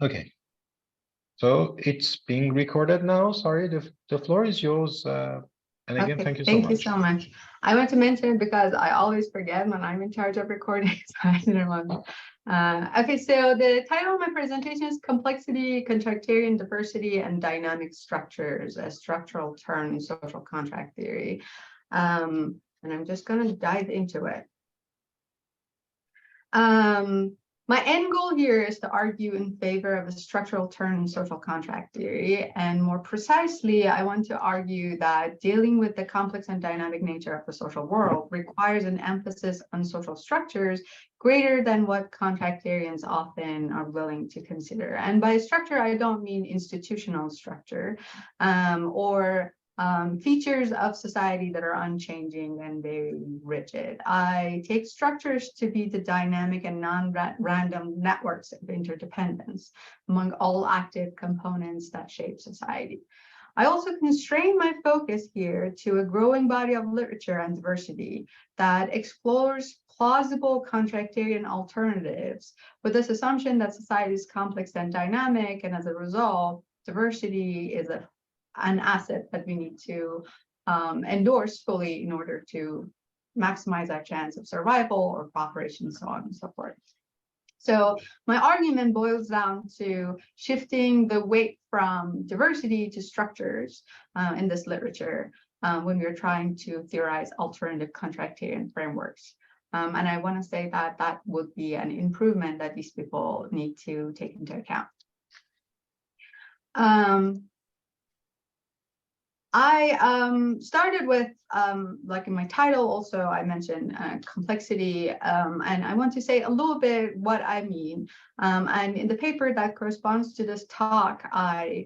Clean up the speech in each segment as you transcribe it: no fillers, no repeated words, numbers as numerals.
Okay, so it's being recorded now. Sorry, the floor is yours. And again, Okay, thank you so thank much. you so much. I want to mention because I always forget when I'm in charge of recording, so I didn't want to. Okay, so the title of my presentation is Complexity, Contractarian Diversity, and Dynamic Structures, a structural turn in social contract theory. And I'm just going to dive into it. My end goal here is to argue in favor of a structural turn in social contract theory. And more precisely, I want to argue that dealing with the complex and dynamic nature of the social world requires an emphasis on social structures greater than what contractarians often are willing to consider. And by structure, I don't mean institutional structure or features of society that are unchanging and very rigid. I take structures to be the dynamic and non-random networks of interdependence among all active components that shape society. I also constrain my focus here to a growing body of literature and diversity that explores plausible contractarian alternatives with this assumption that society is complex and dynamic, and as a result, diversity is an asset that we need to endorse fully in order to maximize our chance of survival or cooperation, so on and so forth. So my argument boils down to shifting the weight from diversity to structures in this literature when we're trying to theorize alternative contractarian frameworks. And I want to say that that would be an improvement that these people need to take into account. I started with, like in my title also, I mentioned complexity, and I want to say a little bit what I mean. And in the paper that corresponds to this talk, I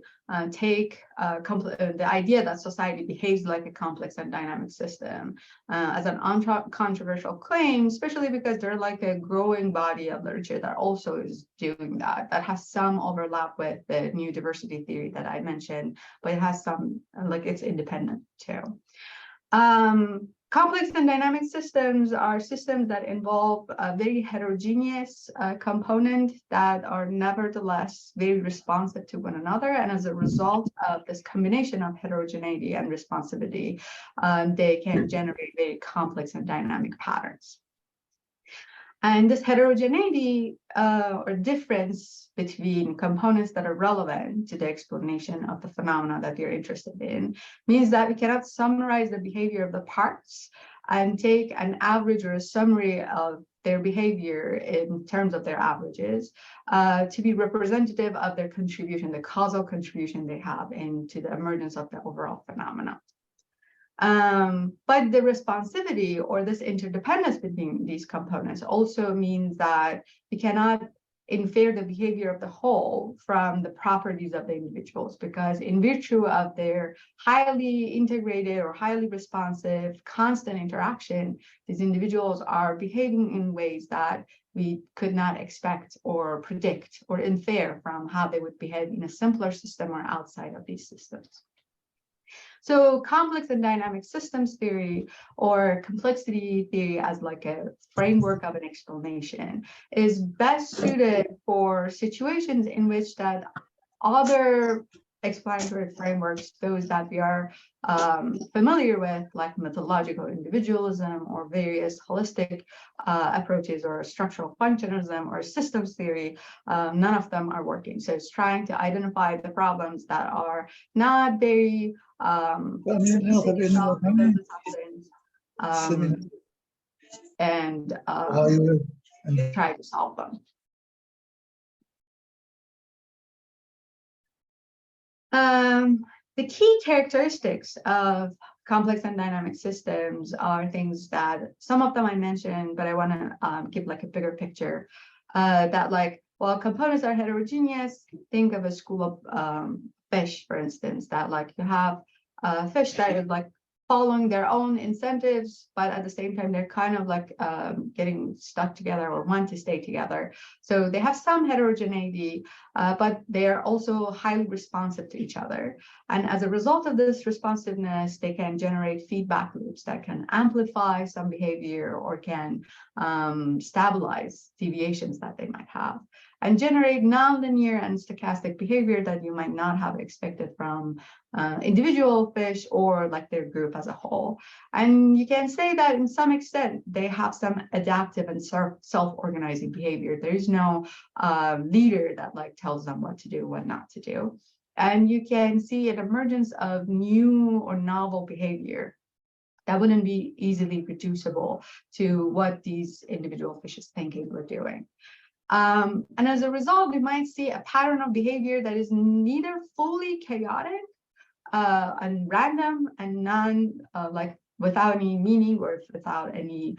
take the idea that society behaves like a complex and dynamic system as an uncontroversial claim, especially because there's like a growing body of literature that also is doing that has some overlap with the new diversity theory that I mentioned, but it has some, like it's independent too. Complex and dynamic systems are systems that involve a very heterogeneous component that are nevertheless very responsive to one another. And as a result of this combination of heterogeneity and responsivity, they can generate very complex and dynamic patterns. And this heterogeneity or difference between components that are relevant to the explanation of the phenomena that you're interested in means that we cannot summarize the behavior of the parts and take an average or a summary of their behavior in terms of their averages to be representative of their contribution, the causal contribution they have into the emergence of the overall phenomena. But the responsivity or this interdependence between these components also means that we cannot infer the behavior of the whole from the properties of the individuals, because in virtue of their highly integrated or highly responsive constant interaction, these individuals are behaving in ways that we could not expect or predict or infer from how they would behave in a simpler system or outside of these systems. So complex and dynamic systems theory, or complexity theory as like a framework of an explanation, is best suited for situations in which that other explanatory frameworks, those that we are familiar with, like methodological individualism or various holistic approaches or structural functionalism or systems theory, none of them are working. So it's trying to identify the problems that are not very and try to solve them. The key characteristics of complex and dynamic systems are things that some of them I mentioned, but I want to give like a bigger picture that, like, while components are heterogeneous, think of a school of fish, for instance, that like you have fish that is like following their own incentives, but at the same time, they're kind of like getting stuck together or want to stay together. So they have some heterogeneity, but they're also highly responsive to each other. And as a result of this responsiveness, they can generate feedback loops that can amplify some behavior or can stabilize deviations that they might have. and generate nonlinear and stochastic behavior that you might not have expected from individual fish or like their group as a whole. And you can say that in some extent, they have some adaptive and self-organizing behavior. There is no leader that like tells them what to do, what not to do. And you can see an emergence of new or novel behavior that wouldn't be easily reducible to what these individual fishes thinking were doing. And as a result, we might see a pattern of behavior that is neither fully chaotic and random and like without any meaning or without any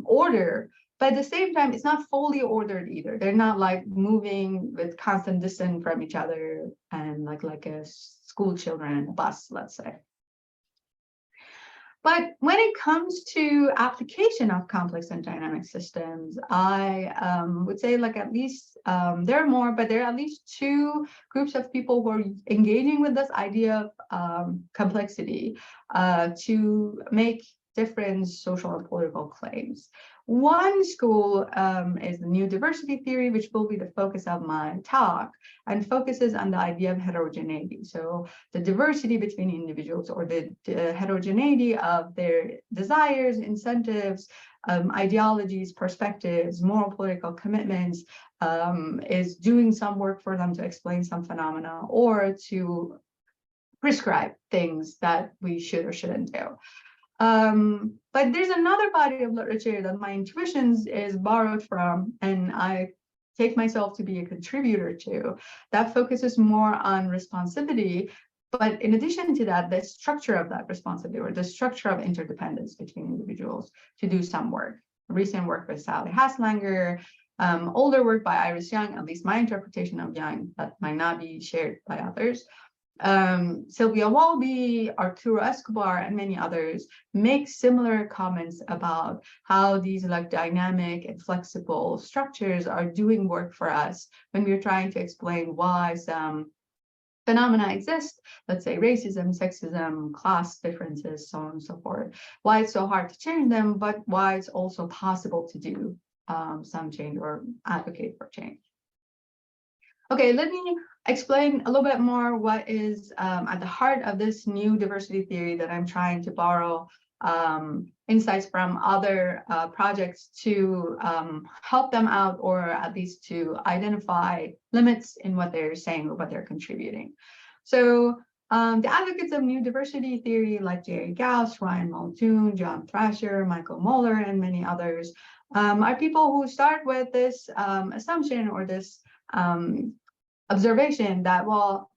order. But at the same time, it's not fully ordered either. They're not like moving with constant distance from each other and like a school children in a bus, let's say. But when it comes to application of complex and dynamic systems, I would say like at least there are more, but there are at least two groups of people who are engaging with this idea of complexity to make different social and political claims. One school is the new diversity theory, which will be the focus of my talk, and focuses on the idea of heterogeneity. So the diversity between individuals, or the heterogeneity of their desires, incentives, ideologies, perspectives, moral political commitments, is doing some work for them to explain some phenomena or to prescribe things that we should or shouldn't do. But there's another body of literature that my intuitions is borrowed from, and I take myself to be a contributor to, that focuses more on responsivity. But in addition to that, the structure of that responsivity, or the structure of interdependence between individuals to do some work. Recent work with Sally Haslanger, older work by Iris Young, at least my interpretation of Young, that might not be shared by others. Sylvia Walby, Arturo Escobar, and many others make similar comments about how these like dynamic and flexible structures are doing work for us when we're trying to explain why some phenomena exist, let's say racism, sexism, class differences, so on and so forth, why it's so hard to change them, but why it's also possible to do some change or advocate for change. Okay, let me explain a little bit more what is at the heart of this new diversity theory that I'm trying to borrow insights from other projects to help them out, or at least to identify limits in what they're saying or what they're contributing. So the advocates of new diversity theory, like Jerry Gauss, Ryan Muldoon, John Thrasher, Michael Moeller, and many others, are people who start with this assumption or this observation that, well,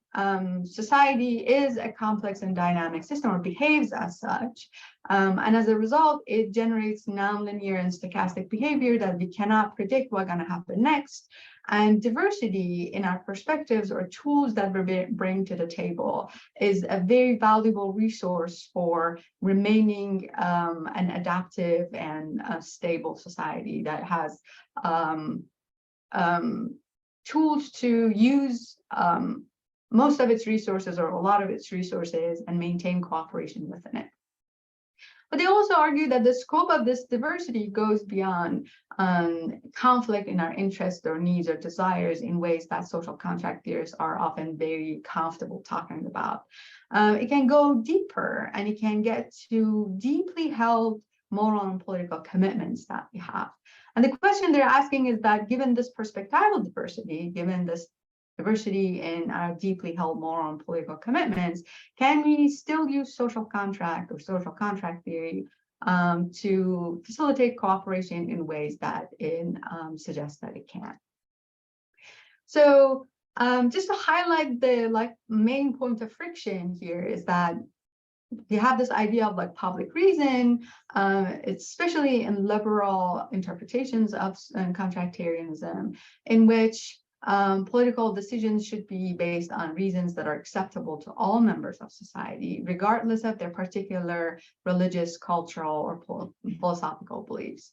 society is a complex and dynamic system, or behaves as such, and as a result, it generates nonlinear and stochastic behavior that we cannot predict what's going to happen next. And diversity in our perspectives or tools that we bring to the table is a very valuable resource for remaining an adaptive and stable society that has tools to use most of its resources, or a lot of its resources, and maintain cooperation within it. But they also argue that the scope of this diversity goes beyond conflict in our interests or needs or desires in ways that social contract theorists are often very comfortable talking about. It can go deeper, and it can get to deeply held moral and political commitments that we have. And the question they're asking is that, given this perspectival diversity, given this diversity in our deeply held moral and political commitments, can we still use social contract or social contract theory to facilitate cooperation in ways that it suggests that it can? So just to highlight the main point of friction here is that you have this idea of like public reason, especially in liberal interpretations of contractarianism, in which political decisions should be based on reasons that are acceptable to all members of society, regardless of their particular religious, cultural, or philosophical beliefs.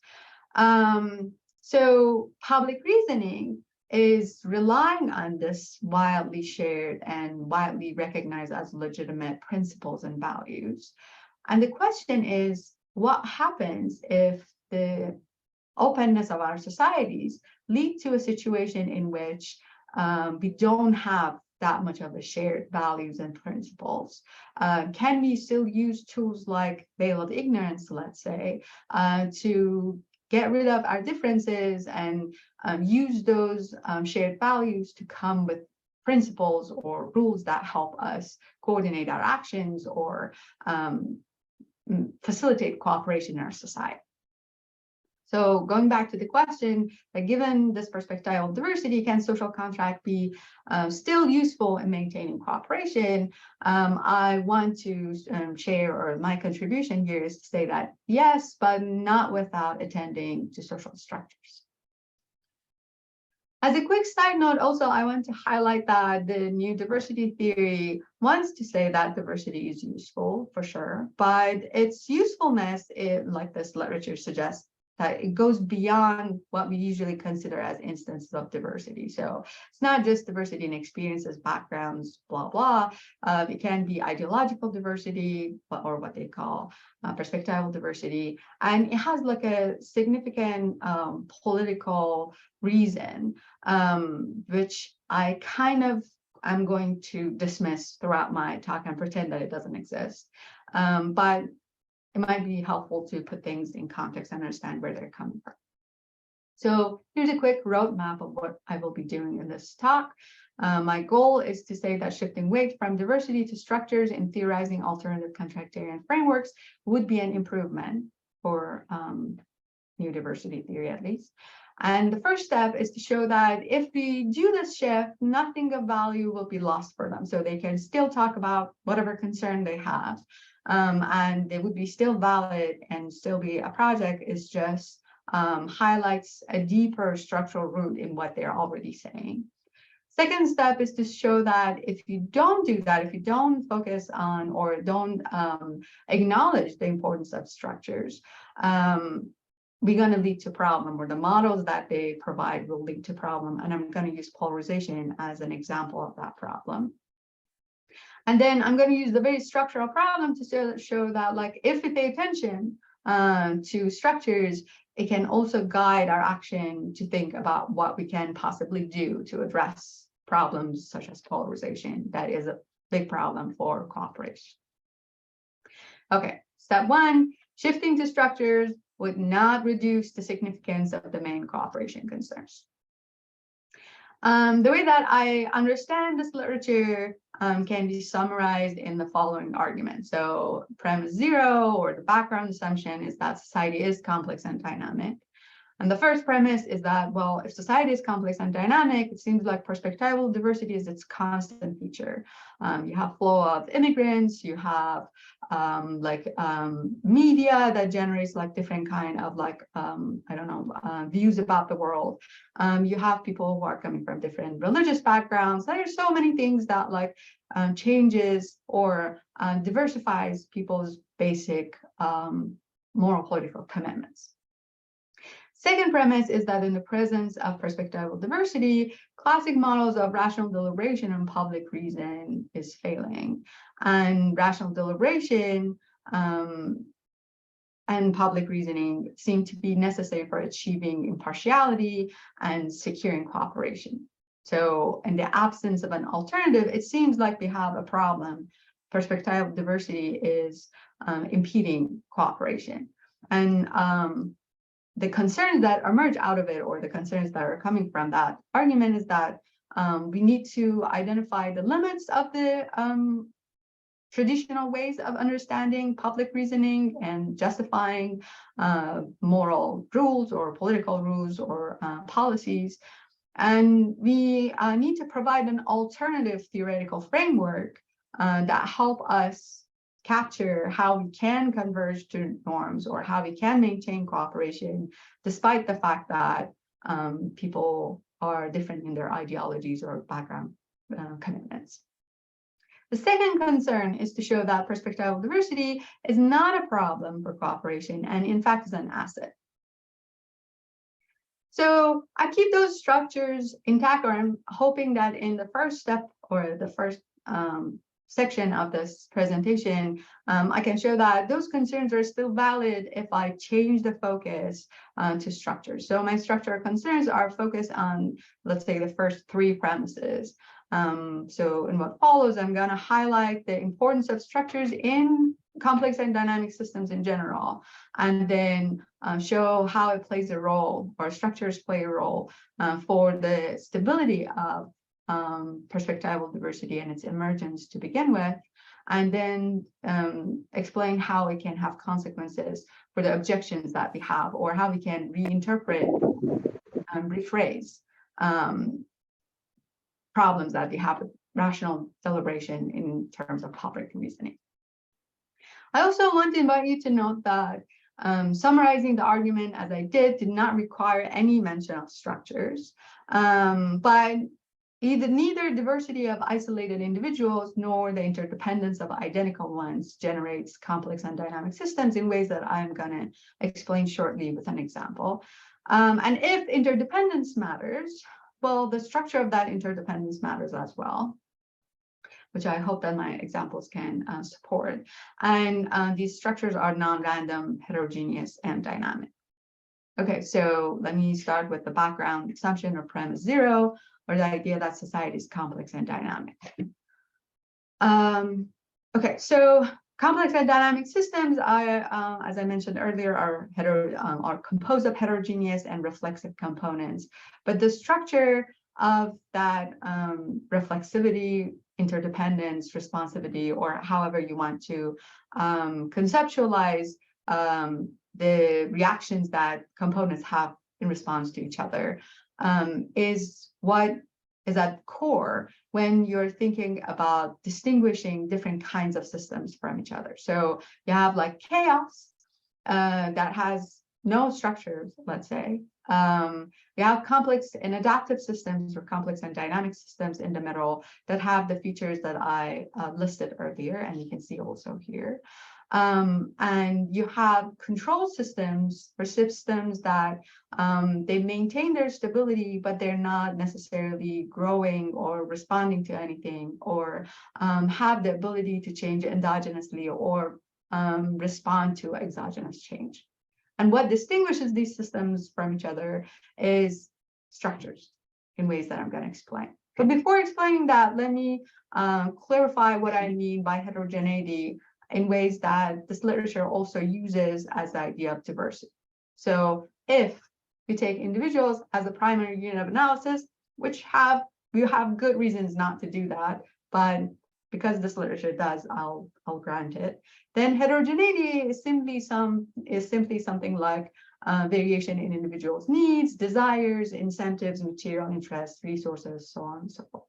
So public reasoning is relying on this widely shared and widely recognized as legitimate principles and values. And the question is, what happens if the openness of our societies lead to a situation in which we don't have that much of a shared values and principles? Can we still use tools like veil of ignorance, let's say, to get rid of our differences and use those shared values to come with principles or rules that help us coordinate our actions or facilitate cooperation in our society? So going back to the question, given this perspectival diversity, can social contract be still useful in maintaining cooperation? I want to share, or my contribution here is to say that yes, but not without attending to social structures. As a quick side note, also, I want to highlight that the new diversity theory wants to say that diversity is useful for sure, but its usefulness, like this literature suggests, that it goes beyond what we usually consider as instances of diversity. So it's not just diversity in experiences, backgrounds, blah, blah. It can be ideological diversity, or what they call perspectival diversity. And it has like a significant political reason, which I kind of am going to dismiss throughout my talk and pretend that it doesn't exist. But it might be helpful to put things in context and understand where they're coming from. So here's a quick roadmap of what I will be doing in this talk. My goal is to say that shifting weight from diversity to structures and theorizing alternative contractarian frameworks would be an improvement for new diversity theory, at least. And the first step is to show that if we do this shift, nothing of value will be lost for them. So they can still talk about whatever concern they have. And they would be still valid and still be a project. Is just highlights a deeper structural root in what they're already saying. Second step is to show that if you don't do that, if you don't focus on or don't acknowledge the importance of structures, we're going to lead to problem, or the models that they provide will lead to problem. And I'm going to use polarization as an example of that problem. And then I'm going to use the very structural problem to show that, like, if we pay attention to structures, it can also guide our action to think about what we can possibly do to address problems such as polarization. That is a big problem for cooperation. Okay, step one, shifting to structures would not reduce the significance of the main cooperation concerns. The way that I understand this literature can be summarized in the following argument. So premise 0, or the background assumption, is that society is complex and dynamic. And the first premise is that, well, if society is complex and dynamic, it seems like perspectival diversity is its constant feature. You have flow of immigrants, you have media that generates like different kind of views about the world. You have people who are coming from different religious backgrounds. There are so many things that changes or diversifies people's basic moral political commitments. Second premise is that in the presence of perspectival diversity, classic models of rational deliberation and public reason is failing. And rational deliberation and public reasoning seem to be necessary for achieving impartiality and securing cooperation. So in the absence of an alternative, it seems like we have a problem. Perspectival diversity is impeding cooperation. And the concerns that emerge out of it, or the concerns that are coming from that argument, is that we need to identify the limits of the traditional ways of understanding public reasoning and justifying moral rules or political rules or policies. And we need to provide an alternative theoretical framework that help us capture how we can converge to norms, or how we can maintain cooperation, despite the fact that people are different in their ideologies or background commitments. The second concern is to show that perspectival diversity is not a problem for cooperation, and in fact is an asset. So I keep those structures intact, or I'm hoping that in the first step, or the first section of this presentation, I can show that those concerns are still valid if I change the focus to structures. So my structural concerns are focused on, let's say, the first three premises. So in what follows, I'm going to highlight the importance of structures in complex and dynamic systems in general, and then show how it plays a role, or structures play a role for the stability of perspectival diversity and its emergence to begin with, and then explain how it can have consequences for the objections that we have, or how we can reinterpret and rephrase problems that we have with rational deliberation in terms of public reasoning. I also want to invite you to note that summarizing the argument as I did not require any mention of structures, but neither diversity of isolated individuals nor the interdependence of identical ones generates complex and dynamic systems in ways that I'm going to explain shortly with an example. And if interdependence matters, well, the structure of that interdependence matters as well, which I hope that my examples can support. And these structures are non-random, heterogeneous, and dynamic. Okay, so let me start with the background assumption or premise 0, or the idea that society is complex and dynamic. Okay, so complex and dynamic systems, as I mentioned earlier, are composed of heterogeneous and reflexive components. But the structure of that reflexivity, interdependence, responsivity, or however you want to conceptualize the reactions that components have in response to each other, is what is at core when you're thinking about distinguishing different kinds of systems from each other. So you have like chaos that has no structures, let's say. You have complex and adaptive systems, or complex and dynamic systems in the middle, that have the features that I listed earlier, and you can see also here. And you have control systems, or systems that they maintain their stability, but they're not necessarily growing or responding to anything, or have the ability to change endogenously or respond to exogenous change. And what distinguishes these systems from each other is structures, in ways that I'm going to explain. But before explaining that, let me clarify what I mean by heterogeneity in ways that this literature also uses as the idea of diversity. So if you take individuals as a primary unit of analysis, which you have good reasons not to do that, but because this literature does, I'll grant it, then heterogeneity is simply something like variation in individuals' needs, desires, incentives, material interests, resources, so on and so forth.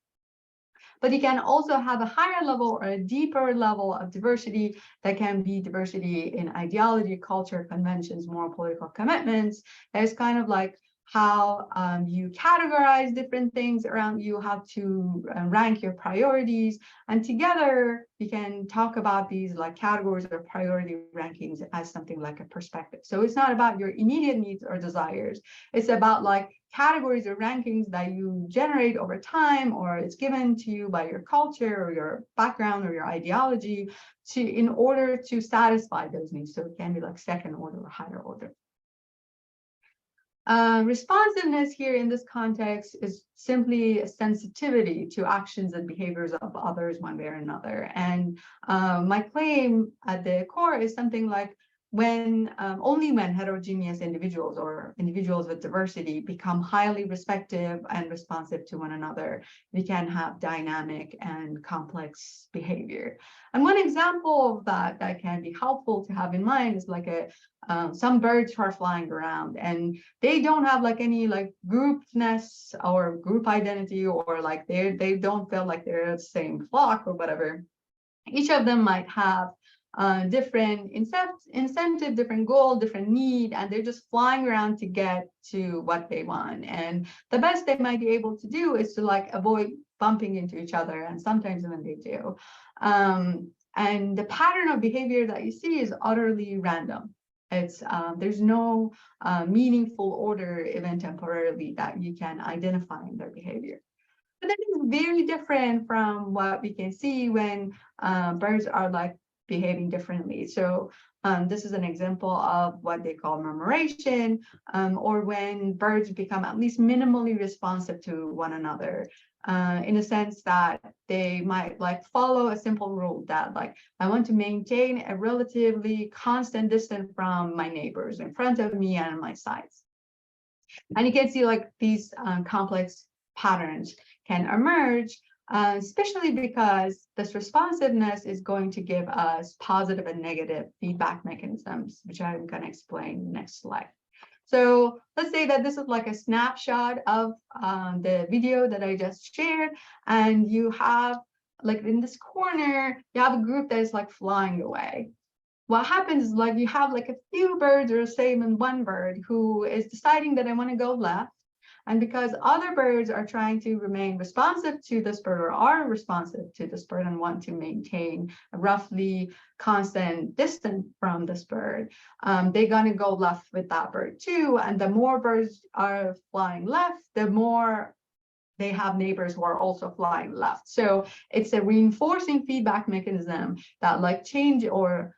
But you can also have a higher level or a deeper level of diversity that can be diversity in ideology, culture, conventions, moral, political commitments. There's kind of like how you categorize different things around you, how to rank your priorities. And together, you can talk about these like categories or priority rankings as something like a perspective. So it's not about your immediate needs or desires. It's about like categories or rankings that you generate over time, or it's given to you by your culture or your background or your ideology in order to satisfy those needs. So it can be like second order or higher order. Responsiveness here in this context is simply a sensitivity to actions and behaviors of others one way or another. And my claim at the core is something like only when heterogeneous individuals or individuals with diversity become highly respective and responsive to one another, we can have dynamic and complex behavior. And one example of that can be helpful to have in mind is like some birds are flying around and they don't have like any like groupness or group identity, or like they don't feel like they're the same flock or whatever. Each of them might have different incentive, different goal, different need, and they're just flying around to get to what they want. And the best they might be able to do is to like avoid bumping into each other, and sometimes when they do. And the pattern of behavior that you see is utterly random. It's there's no meaningful order, even temporarily, that you can identify in their behavior. But that is very different from what we can see when birds are like behaving differently. So this is an example of what they call murmuration, or when birds become at least minimally responsive to one another, in a sense that they might like follow a simple rule that like, I want to maintain a relatively constant distance from my neighbors in front of me and on my sides. And you can see like these complex patterns can emerge, especially because this responsiveness is going to give us positive and negative feedback mechanisms, which I'm going to explain next slide. So let's say that this is like a snapshot of the video that I just shared, and you have like in this corner, you have a group that is like flying away. What happens is like you have like a few birds, or say even one bird, who is deciding that I want to go left. And because other birds are trying to remain responsive to this bird, or are responsive to this bird and want to maintain a roughly constant distance from this bird, they're going to go left with that bird too. And the more birds are flying left, the more they have neighbors who are also flying left. So it's a reinforcing feedback mechanism that like change or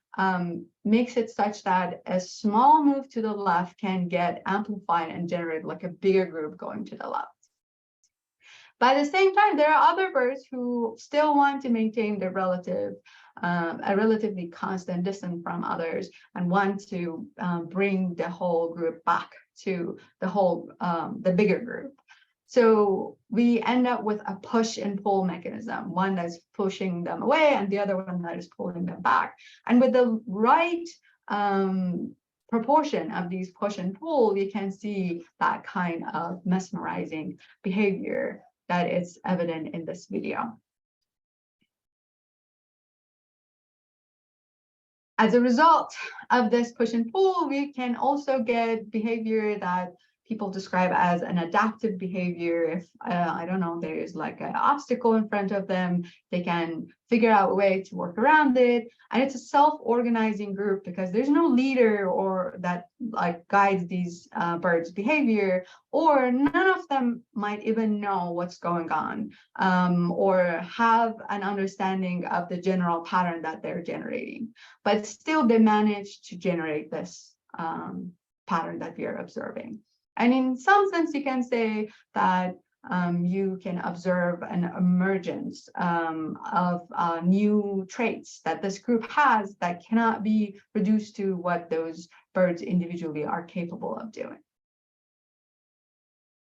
makes it such that a small move to the left can get amplified and generate like a bigger group going to the left. But at the same time, there are other birds who still want to maintain their a relatively constant distance from others, and want to bring the whole group back to the bigger group. So we end up with a push and pull mechanism, one that's pushing them away and the other one that is pulling them back. And with the right proportion of these push and pull, you can see that kind of mesmerizing behavior that is evident in this video. As a result of this push and pull, we can also get behavior that people describe as an adaptive behavior. If, I don't know, there's like an obstacle in front of them, they can figure out a way to work around it. And it's a self-organizing group because there's no leader or that like guides these birds' behavior, or none of them might even know what's going on, or have an understanding of the general pattern that they're generating. But still, they manage to generate this pattern that we are observing. And in some sense, you can say that you can observe an emergence of new traits that this group has that cannot be reduced to what those birds individually are capable of doing.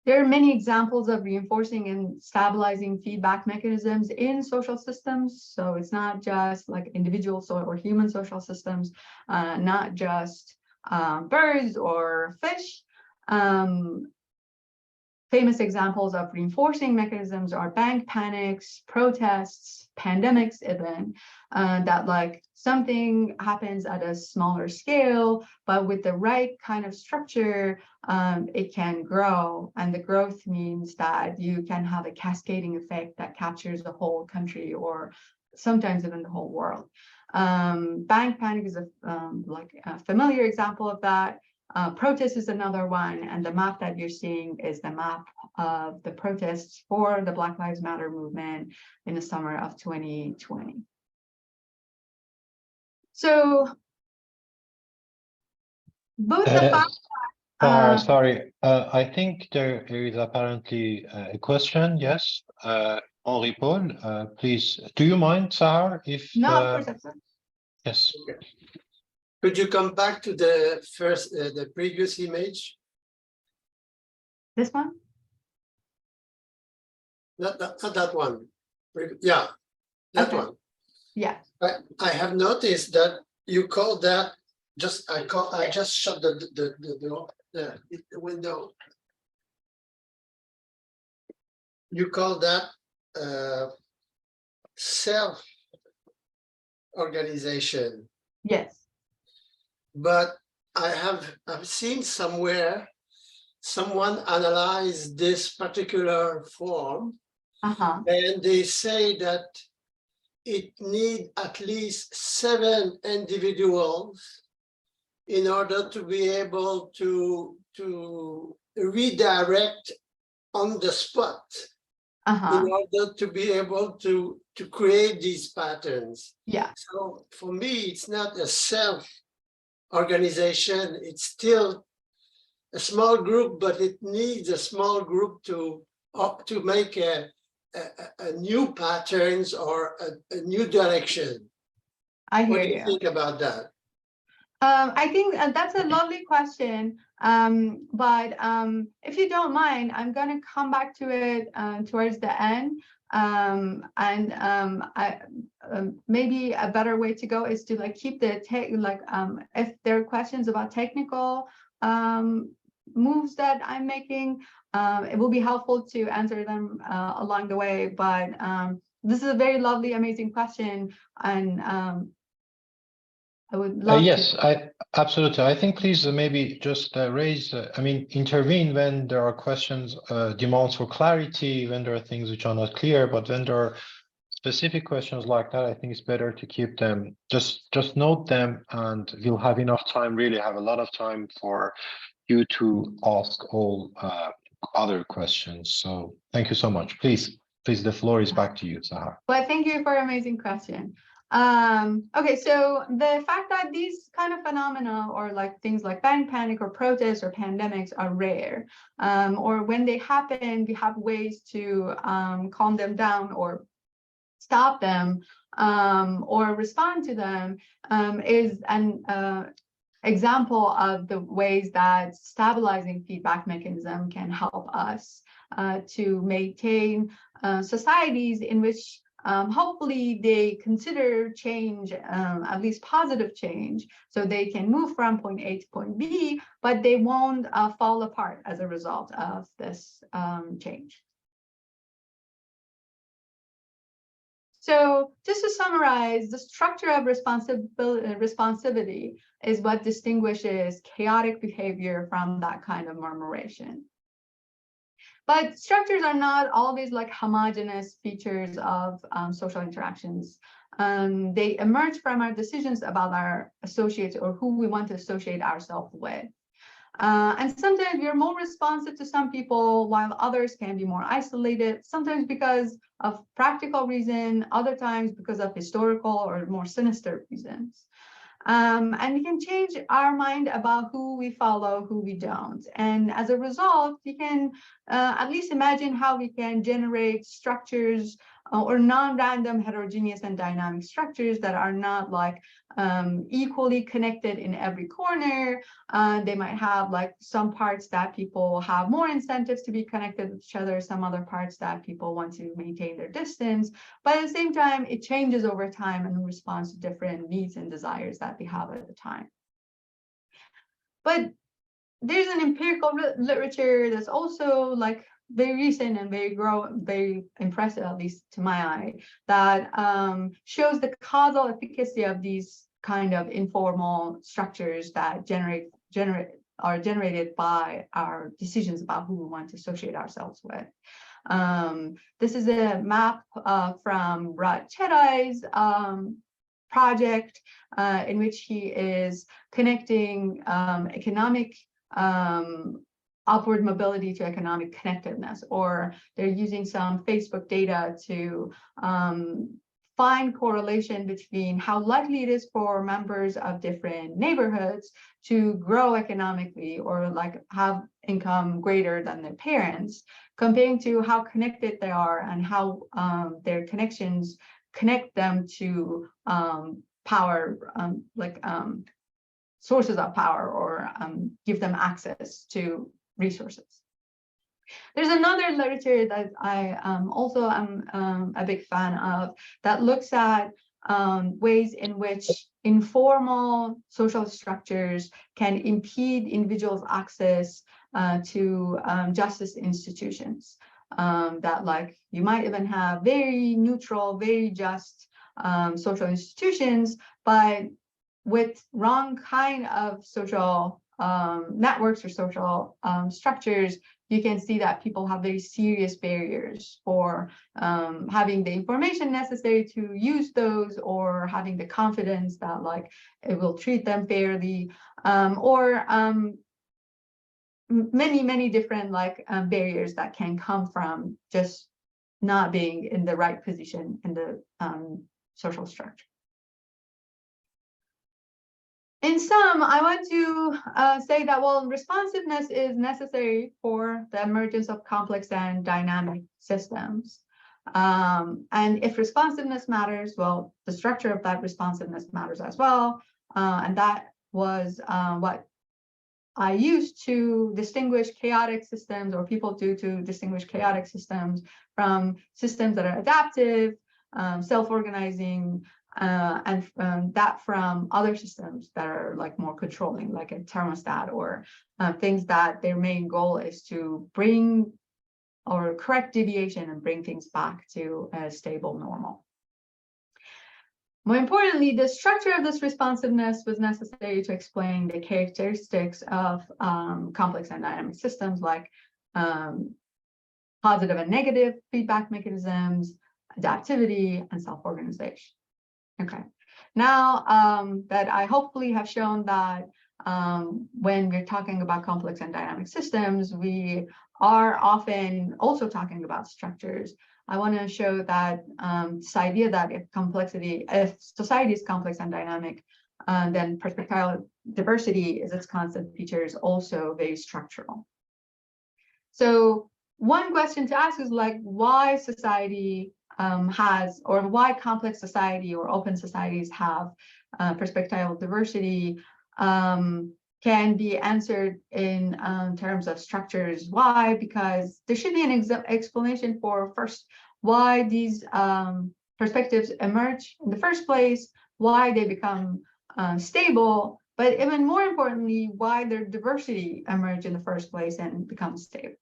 There are many examples of reinforcing and stabilizing feedback mechanisms in social systems. So it's not just like individual or human social systems, not just birds or fish. Famous examples of reinforcing mechanisms are bank panics, protests, pandemics even, that like something happens at a smaller scale, but with the right kind of structure, it can grow. And the growth means that you can have a cascading effect that captures the whole country or sometimes even the whole world. Bank panic is like a familiar example of that. Protest is another one, and the map that you're seeing is the map of the protests for the Black Lives Matter movement in the summer of 2020. So both the fact sorry, I think there is apparently a question. Yes, Henri Paul, please. Do you mind, Sahar, if? No, of course. Yes. Okay. Could you come back to the first, the previous image? This one? Not that one. Yeah, that Okay. one. Yeah. I have noticed that you call that I just shut the door, the window. You call that self-organization. Yes. But I've seen somewhere someone analyzed this particular form, and they say that it needs at least 7 individuals in order to be able to redirect on the spot in order to be able to create these patterns. Yeah. So for me, it's not a self-organization. It's still a small group, but it needs a small group to make a new patterns or a new direction. I hear What do you you. think about that? I think that's a lovely question, but if you don't mind, I'm going to come back to it towards the end. Maybe a better way to go is to like keep the if there are questions about technical moves that I'm making, it will be helpful to answer them along the way. But this is a very lovely, amazing question, and I would love yes, to. Absolutely. I think please maybe just intervene when there are questions, demands for clarity, when there are things which are not clear, but when there are specific questions like that, I think it's better to keep them, just note them, and we'll have enough time, really have a lot of time for you to ask all other questions. So thank you so much. Please, the floor is back to you, Sahar. Well, thank you for an amazing question. Okay, so the fact that these kind of phenomena, or like things like bank panic or protests or pandemics, are rare, or when they happen, we have ways to calm them down or stop them, or respond to them, is an example of the ways that stabilizing feedback mechanism can help us to maintain societies in which hopefully they consider change, at least positive change, so they can move from point A to point B, but they won't fall apart as a result of this change. So just to summarize, the structure of responsivity is what distinguishes chaotic behavior from that kind of murmuration. But structures are not always like homogeneous features of social interactions. They emerge from our decisions about our associates or who we want to associate ourselves with. And sometimes we're more responsive to some people, while others can be more isolated, sometimes because of practical reason, other times because of historical or more sinister reasons. And we can change our mind about who we follow, who we don't. And as a result, we can at least imagine how we can generate structures or non-random heterogeneous and dynamic structures that are not like equally connected in every corner. They might have like some parts that people have more incentives to be connected with each other, some other parts that people want to maintain their distance. But at the same time, it changes over time and responds to different needs and desires that they have at the time. But there's an empirical literature that's also like very recent and very impressive, at least to my eye, that shows the causal efficacy of these kind of informal structures that are generated by our decisions about who we want to associate ourselves with. This is a map from Rod Chedai's project, in which he is connecting economic upward mobility to economic connectedness, or they're using some Facebook data to find correlation between how likely it is for members of different neighborhoods to grow economically or like have income greater than their parents, comparing to how connected they are and how their connections connect them to power, sources of power, or give them access to resources. There's another literature that I also am a big fan of that looks at ways in which informal social structures can impede individuals' access to justice institutions. That like you might even have very neutral, very just social institutions, but with wrong kind of social networks or social structures, you can see that people have very serious barriers for having the information necessary to use those, or having the confidence that like it will treat them fairly, or many different like barriers that can come from just not being in the right position in the social structure. In sum, I want to say that, well, responsiveness is necessary for the emergence of complex and dynamic systems. And if responsiveness matters, well, the structure of that responsiveness matters as well. And that was what I used to distinguish chaotic systems, or people do to distinguish chaotic systems from systems that are adaptive, self-organizing, and that from other systems that are like more controlling, like a thermostat, or things that their main goal is to bring or correct deviation and bring things back to a stable normal. More importantly, the structure of this responsiveness was necessary to explain the characteristics of complex and dynamic systems, like positive and negative feedback mechanisms, adaptivity, and self-organization. Okay, now that I hopefully have shown that when we're talking about complex and dynamic systems, we are often also talking about structures. I want to show that this idea that if society is complex and dynamic, then perspectival diversity is its constant feature is also very structural. So one question to ask is like, why society has, or why complex society or open societies have perspectival diversity can be answered in terms of structures. Why? Because there should be an explanation for first why these perspectives emerge in the first place, why they become stable, but even more importantly, why their diversity emerge in the first place and become stable.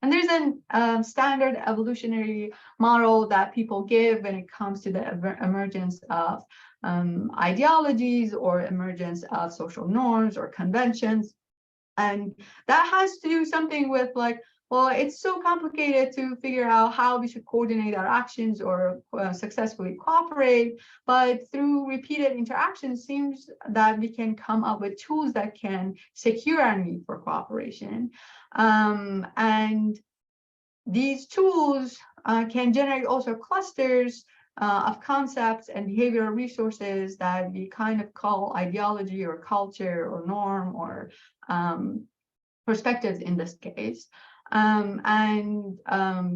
And there's a standard evolutionary model that people give when it comes to the emergence of ideologies or emergence of social norms or conventions. And that has to do something with like, well, it's so complicated to figure out how we should coordinate our actions or successfully cooperate. But through repeated interactions, it seems that we can come up with tools that can secure our need for cooperation. And these tools can generate also clusters of concepts and behavioral resources that we kind of call ideology or culture or norm or perspectives in this case.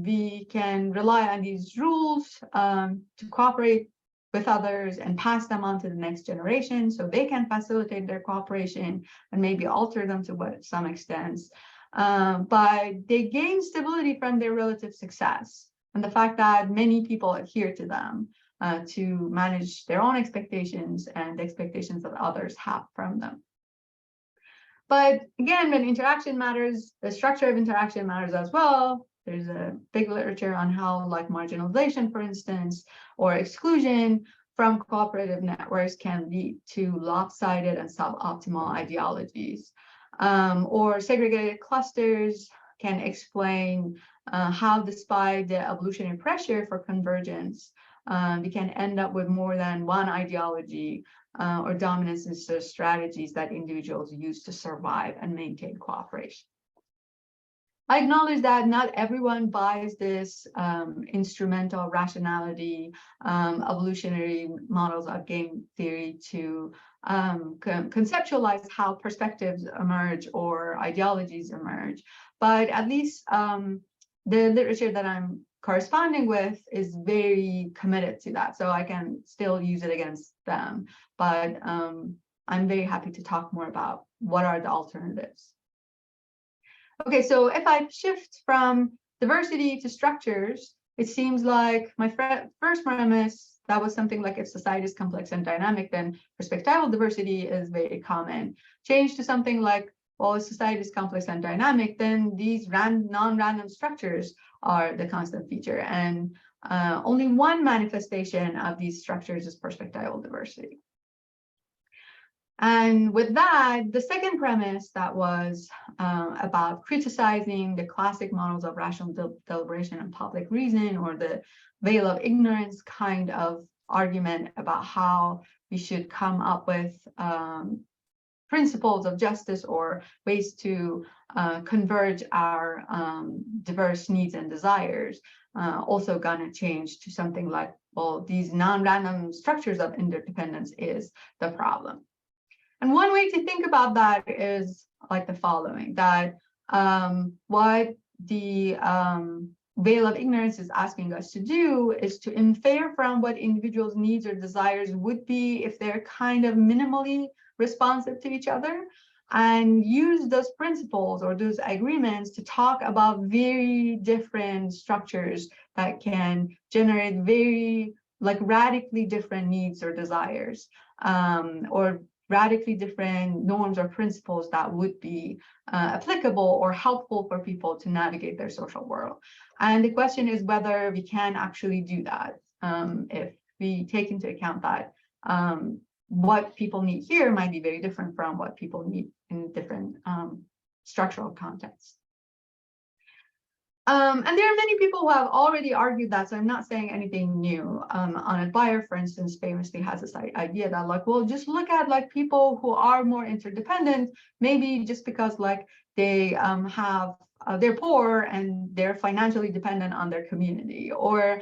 We can rely on these rules to cooperate with others and pass them on to the next generation so they can facilitate their cooperation and maybe alter them to some extent. But they gain stability from their relative success and the fact that many people adhere to them to manage their own expectations and the expectations that others have from them. But again, when interaction matters, the structure of interaction matters as well. There's a big literature on how, like, marginalization, for instance, or exclusion from cooperative networks can lead to lopsided and suboptimal ideologies. Or segregated clusters can explain how, despite the evolutionary pressure for convergence, we can end up with more than one ideology or dominance in strategies that individuals use to survive and maintain cooperation. I acknowledge that not everyone buys this instrumental rationality, evolutionary models of game theory to conceptualize how perspectives emerge or ideologies emerge. But at least the literature that I'm corresponding with is very committed to that. So I can still use it against them. But I'm very happy to talk more about what are the alternatives. Okay, so if I shift from diversity to structures, it seems like my first premise, that was something like if society is complex and dynamic, then perspectival diversity is very common. Change to something like, well, if society is complex and dynamic, then these non-random structures are the constant feature. And only one manifestation of these structures is perspectival diversity. And with that, the second premise that was about criticizing the classic models of rational deliberation and public reason, or the veil of ignorance kind of argument about how we should come up with principles of justice or ways to converge our diverse needs and desires also gonna change to something like, well, these non-random structures of interdependence is the problem. And one way to think about that is like the following, that what the veil of ignorance is asking us to do is to infer from what individuals' needs or desires would be if they're kind of minimally responsive to each other, and use those principles or those agreements to talk about very different structures that can generate very radically different needs or desires, or radically different norms or principles that would be applicable or helpful for people to navigate their social world. And the question is whether we can actually do that if we take into account that what people need here might be very different from what people need in different structural contexts. And there are many people who have already argued that, so I'm not saying anything new. Annette Bayer, for instance, famously has this idea that, like, well, just look at like people who are more interdependent, maybe just because like they have they're poor and they're financially dependent on their community, or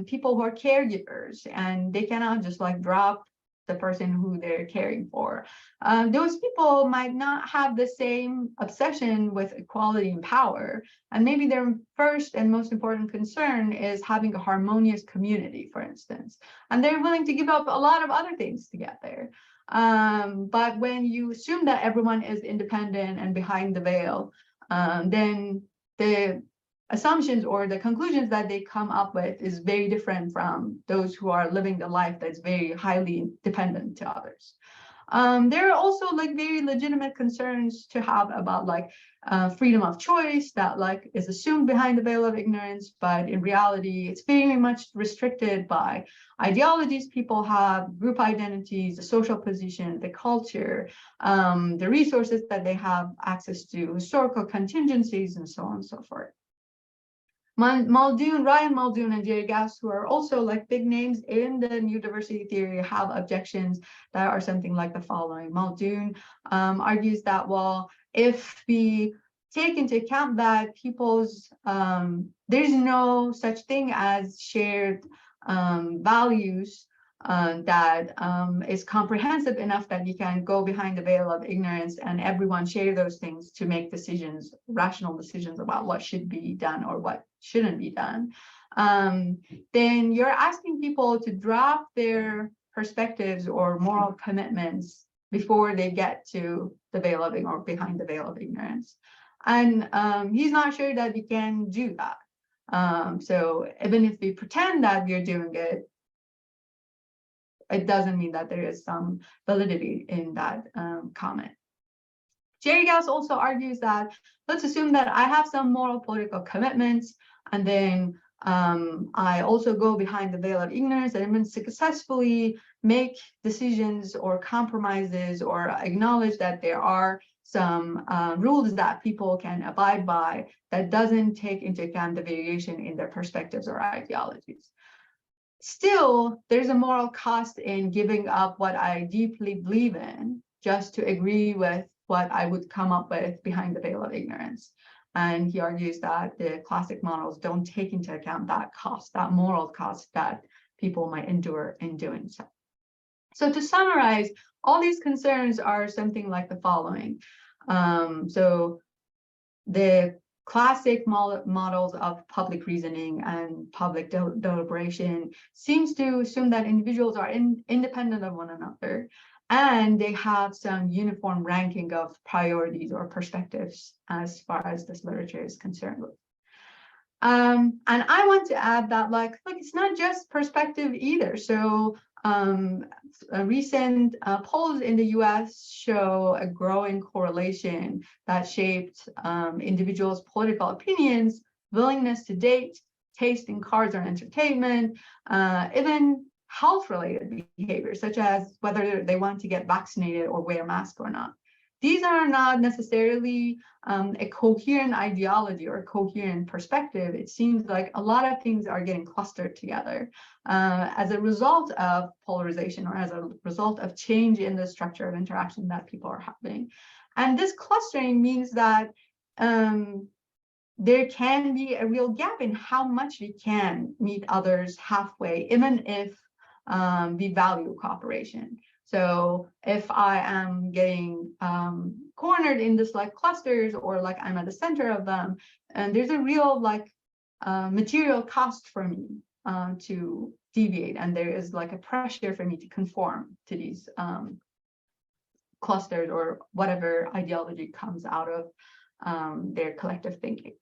people who are caregivers and they cannot just like drop the person who they're caring for. Those people might not have the same obsession with equality and power, and maybe their first and most important concern is having a harmonious community, for instance, and they're willing to give up a lot of other things to get there. But when you assume that everyone is independent and behind the veil, then the assumptions or the conclusions that they come up with is very different from those who are living the life that's very highly dependent to others. There are also like very legitimate concerns to have about like freedom of choice that like is assumed behind the veil of ignorance, but in reality, it's very much restricted by ideologies people have, group identities, the social position, the culture, the resources that they have access to, historical contingencies, and so on and so forth. Ryan Muldoon and Jerry Gass, who are also like big names in the new diversity theory, have objections that are something like the following. Muldoon argues that, well, if we take into account that people's, there's no such thing as shared values that is comprehensive enough that you can go behind the veil of ignorance and everyone share those things to make decisions, rational decisions about what should be done or what shouldn't be done, then you're asking people to drop their perspectives or moral commitments before they get to the veil of or behind the veil of ignorance. And he's not sure that we can do that. So even if we pretend that we're doing it, it doesn't mean that there is some validity in that comment. Jerry Gass also argues that, let's assume that I have some moral political commitments, and then I also go behind the veil of ignorance and even successfully make decisions or compromises or acknowledge that there are some rules that people can abide by that doesn't take into account the variation in their perspectives or ideologies. Still, there's a moral cost in giving up what I deeply believe in just to agree with what I would come up with behind the veil of ignorance. And he argues that the classic models don't take into account that cost, that moral cost that people might endure in doing so. So to summarize, all these concerns are something like the following. So the classic models of public reasoning and public deliberation seems to assume that individuals are independent of one another, and they have some uniform ranking of priorities or perspectives as far as this literature is concerned. And I want to add that, like it's not just perspective either. So recent polls in the US show a growing correlation that shaped individuals' political opinions, willingness to date, taste in cars or entertainment, even health-related behaviors, such as whether they want to get vaccinated or wear a mask or not. these are not necessarily a coherent ideology or a coherent perspective. It seems like a lot of things are getting clustered together as a result of polarization or as a result of change in the structure of interaction that people are having. And this clustering means that there can be a real gap in how much we can meet others halfway, even if we value cooperation. So if I am getting cornered in this like clusters, or like I'm at the center of them, and there's a real like material cost for me to deviate, and there is like a pressure for me to conform to these clusters or whatever ideology comes out of their collective thinking.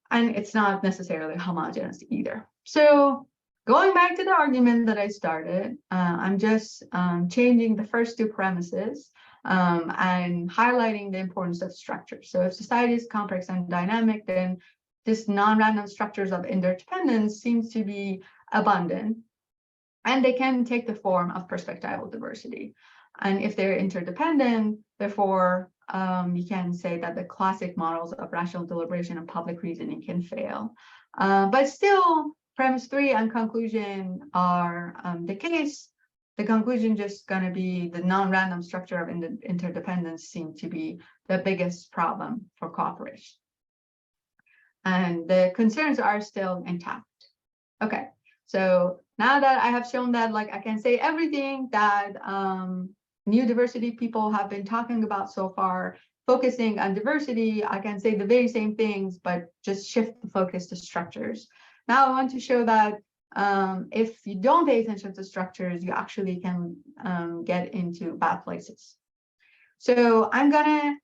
And it's not necessarily homogeneous either. So going back to the argument that I started, I'm just changing the first two premises and highlighting the importance of structure. So if society is complex and dynamic, then this non-random structures of interdependence seems to be abundant, and they can take the form of perspectival diversity. And if they're interdependent, therefore, you can say that the classic models of rational deliberation and public reasoning can fail. But still, premise 3 and conclusion are the case. The conclusion just going to be the non-random structure of interdependence seem to be the biggest problem for cooperation. And the concerns are still intact. Okay, so now that I have shown that, like, I can say everything that new diversity people have been talking about so far, focusing on diversity, I can say the very same things, but just shift the focus to structures. Now I want to show that if you don't pay attention to structures, you actually can get into bad places. So I'm gonna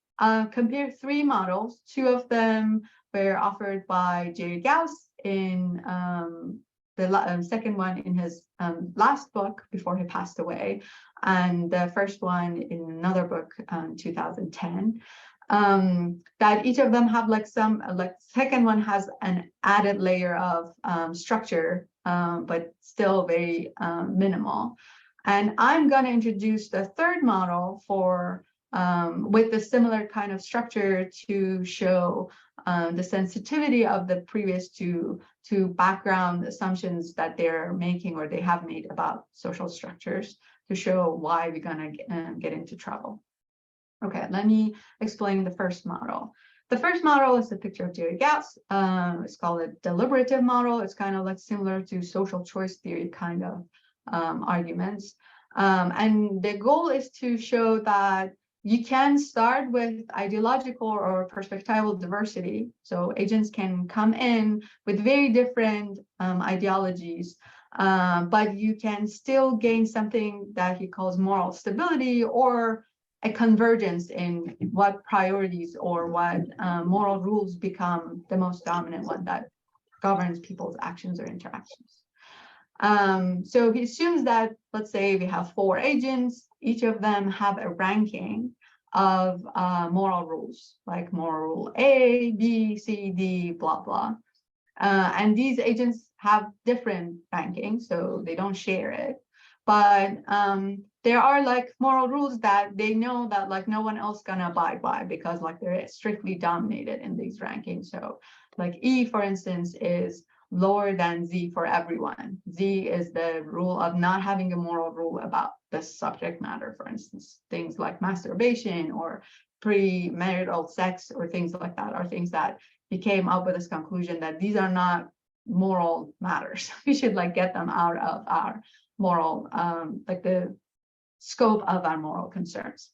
compare 3 models. 2 of them were offered by Jerry Gauss in the second one in his last book before he passed away, and the first one in another book, 2010. That each of them have like some, like second one has an added layer of structure, but still very minimal. And I'm going to introduce the third model for with a similar kind of structure to show the sensitivity of the previous two to background assumptions that they're making or they have made about social structures, to show why we're going to get into trouble. Okay, let me explain the first model. The first model is the picture of Jerry Gauss. It's called a deliberative model. It's kind of like similar to social choice theory kind of arguments. And the goal is to show that you can start with ideological or perspectival diversity. So agents can come in with very different ideologies, but you can still gain something that he calls moral stability, or a convergence in what priorities or what moral rules become the most dominant one that governs people's actions or interactions. So he assumes that, let's say we have 4 agents, each of them have a ranking of moral rules, like moral rule A, B, C, D, blah, blah. And these agents have different rankings, so they don't share it. But there are like moral rules that they know that like no one else gonna abide by, because like they're strictly dominated in these rankings. So like E, for instance, is lower than Z for everyone. Z is the rule of not having a moral rule about the subject matter, for instance. Things like masturbation or premarital sex or things like that are things that he came up with this conclusion that these are not moral matters. We should like get them out of our moral, like the scope of our moral concerns.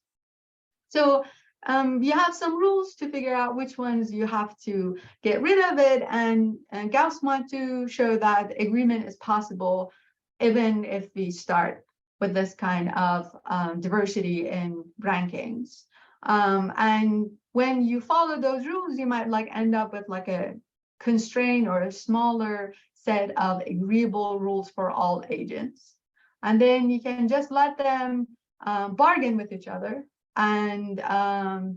So you have some rules to figure out which ones you have to get rid of it, and Gauss wants to show that agreement is possible even if we start with this kind of diversity in rankings. And when you follow those rules, you might like end up with like a constraint or a smaller set of agreeable rules for all agents. And then you can just let them bargain with each other, and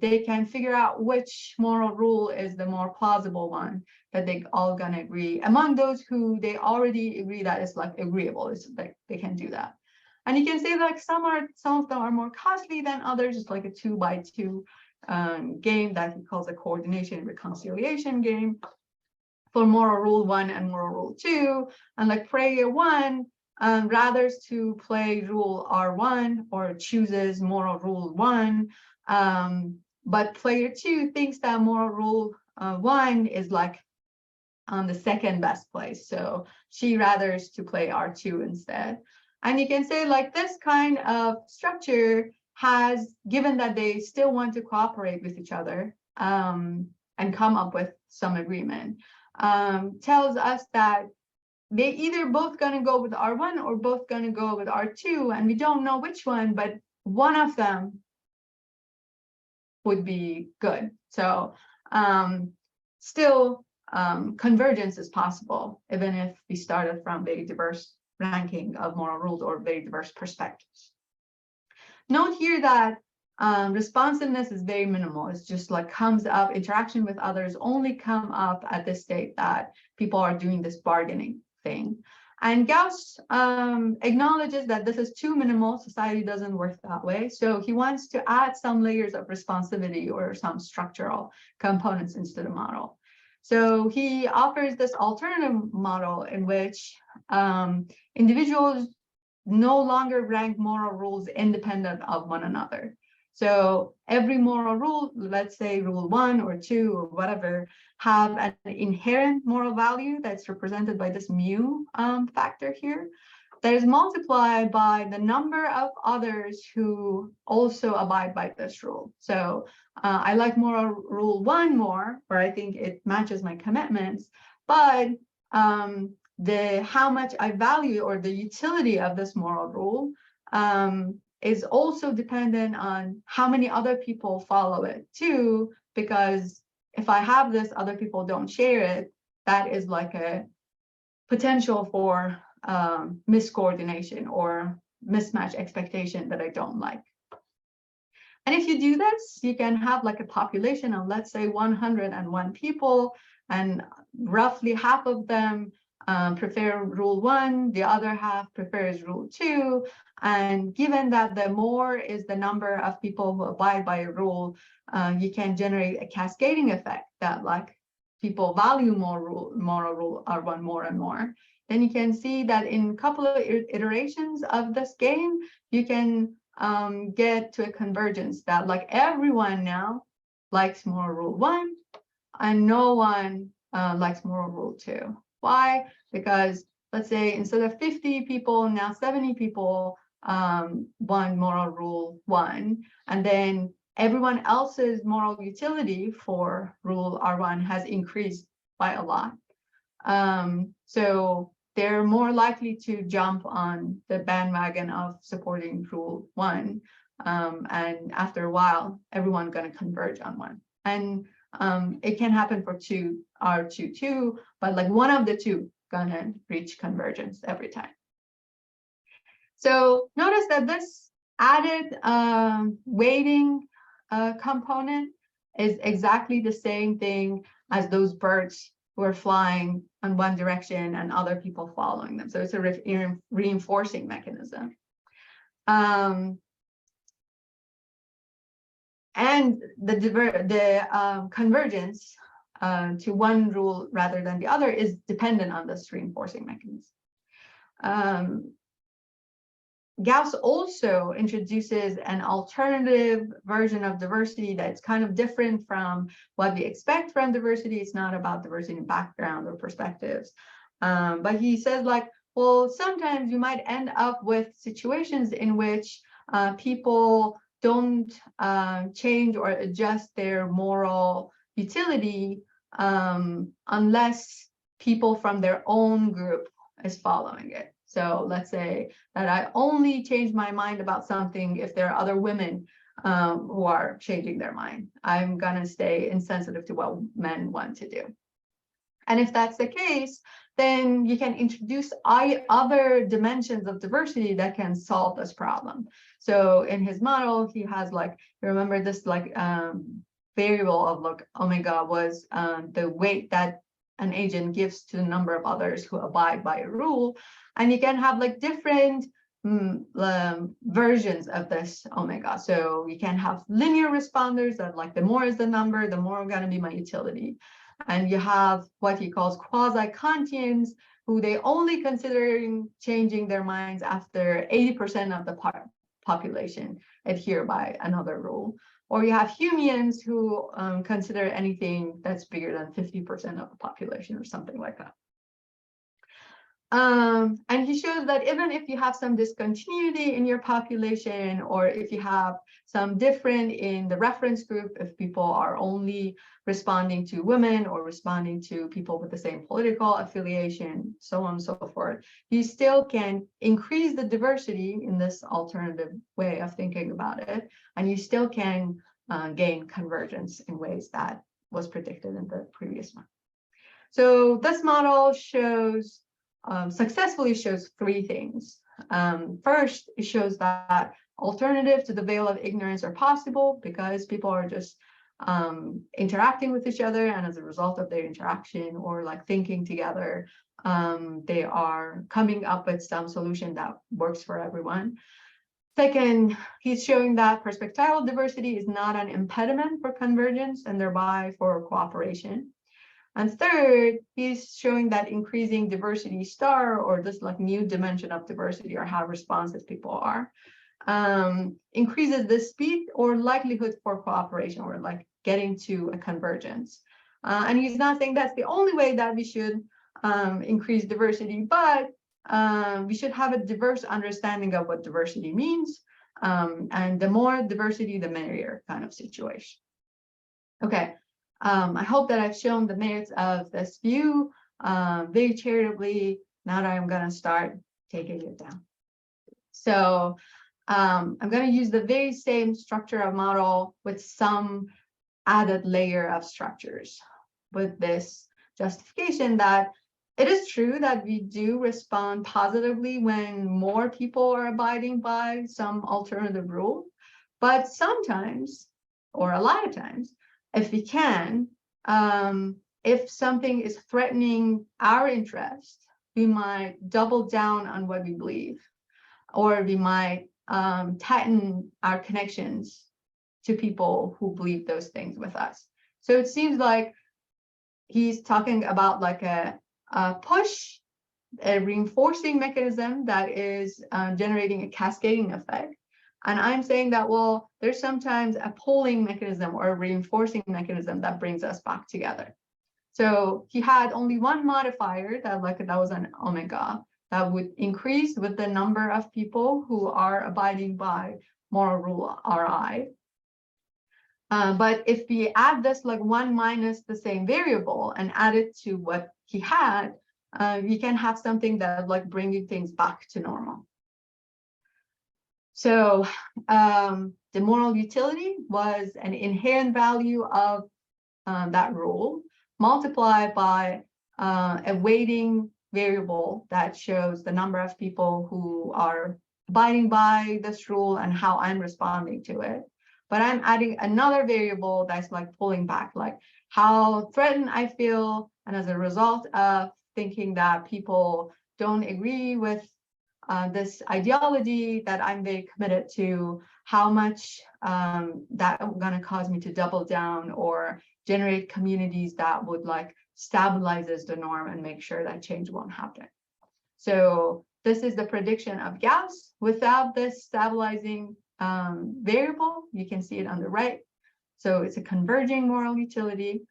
they can figure out which moral rule is the more plausible one that they all gonna agree among those who they already agree that is like agreeable. It's like they can do that. And you can say like some of them are more costly than others. It's like a 2x2 game that he calls a coordination reconciliation game for moral rule 1 and moral rule 2. And like player 1 rather to play rule R1 or chooses moral rule 1. But player 2 thinks that moral rule 1 is like on the second best place. So she rathers to play R2 instead. And you can say like this kind of structure has, given that they still want to cooperate with each other and come up with some agreement, tells us that they either both going to go with R1 or both going to go with R2, and we don't know which one, but one of them would be good. So still convergence is possible, even if we started from very diverse ranking of moral rules or very diverse perspectives. Note here that responsiveness is very minimal. It's just like comes up, interaction with others only come up at this state that people are doing this bargaining thing. And Gauss acknowledges that this is too minimal. Society doesn't work that way. So he wants to add some layers of responsivity or some structural components into the model. So he offers this alternative model in which individuals no longer rank moral rules independent of one another. So every moral rule, let's say rule 1 or 2 or whatever, have an inherent moral value that's represented by this mu factor here, that is multiplied by the number of others who also abide by this rule. So I like moral rule 1 more, or I think it matches my commitments, but how much I value or the utility of this moral rule is also dependent on how many other people follow it too, because if I have this, other people don't share it, that is like a potential for miscoordination or mismatch expectation that I don't like. And if you do this, you can have like a population of, let's say, 101 people, and roughly half of them prefer rule 1, the other half prefers rule 2. And given that the more is the number of people who abide by a rule, you can generate a cascading effect that like people value moral rule R1 more and more. Then you can see that in a couple of iterations of this game, you can get to a convergence that like everyone now likes moral rule 1 and no one likes moral rule 2. Why? Because let's say instead of 50 people, now 70 people want moral rule 1, and then everyone else's moral utility for rule R1 has increased by a lot. So they're more likely to jump on the bandwagon of supporting rule 1. And after a while, everyone's going to converge on 1. And it can happen for R2 too, but like one of the two gonna reach convergence every time. So notice that this added weighting component is exactly the same thing as those birds who are flying in one direction and other people following them. So it's a reinforcing mechanism. And the convergence to one rule rather than the other is dependent on this reinforcing mechanism. Gauss also introduces an alternative version of diversity that's kind of different from what we expect from diversity. It's not about diversity in background or perspectives. But he says like, well, sometimes you might end up with situations in which people don't change or adjust their moral utility unless people from their own group is following it. So let's say that I only change my mind about something if there are other women who are changing their mind. I'm gonna stay insensitive to what men want to do. And if that's the case, then you can introduce other dimensions of diversity that can solve this problem. So in his model, he has like, remember this like variable of like omega was the weight that an agent gives to the number of others who abide by a rule. And you can have like different versions of this omega. So you can have linear responders that like the more is the number, the more going to be my utility. And you have what he calls quasi-Kantians, who they only considering changing their minds after 80% of the population adhere by another rule. Or you have Humeans who consider anything that's bigger than 50% of the population or something like that. And he shows that even if you have some discontinuity in your population, or if you have some difference in the reference group, if people are only responding to women or responding to people with the same political affiliation, so on and so forth, you still can increase the diversity in this alternative way of thinking about it, and you still can gain convergence in ways that was predicted in the previous one. So this model shows successfully shows three things. First, it shows that alternatives to the veil of ignorance are possible because people are just interacting with each other, and as a result of their interaction or like thinking together, they are coming up with some solution that works for everyone. Second, he's showing that perspectival diversity is not an impediment for convergence and thereby for cooperation. And third, he's showing that increasing diversity star, or this like new dimension of diversity, or how responsive people are, increases the speed or likelihood for cooperation, or like getting to a convergence. And he's not saying that's the only way that we should increase diversity, but we should have a diverse understanding of what diversity means. And the more diversity, the merrier kind of situation. Okay. I hope that I've shown the merits of this view very charitably. Now that I'm going to start taking it down. So I'm going to use the very same structure of model with some added layer of structures, with this justification that it is true that we do respond positively when more people are abiding by some alternative rule, but sometimes, or a lot of times, if we can, if something is threatening our interest, we might double down on what we believe, or we might tighten our connections to people who believe those things with us. So it seems like he's talking about like a push, a reinforcing mechanism that is generating a cascading effect. And I'm saying that, well, there's sometimes a pulling mechanism or a reinforcing mechanism that brings us back together. So he had only one modifier that was an omega that would increase with the number of people who are abiding by moral rule Ri. But if we add this like 1 minus the same variable and add it to what he had, we can have something that like bringing things back to normal. So the moral utility was an inherent value of that rule multiplied by a weighting variable that shows the number of people who are abiding by this rule and how I'm responding to it. But I'm adding another variable that's like pulling back, like how threatened I feel, and as a result of thinking that people don't agree with this ideology that I'm very committed to, how much that going to cause me to double down or generate communities that would like stabilizes the norm and make sure that change won't happen. So this is the prediction of Gauss without this stabilizing variable. You can see it on the right. So it's a converging moral utility.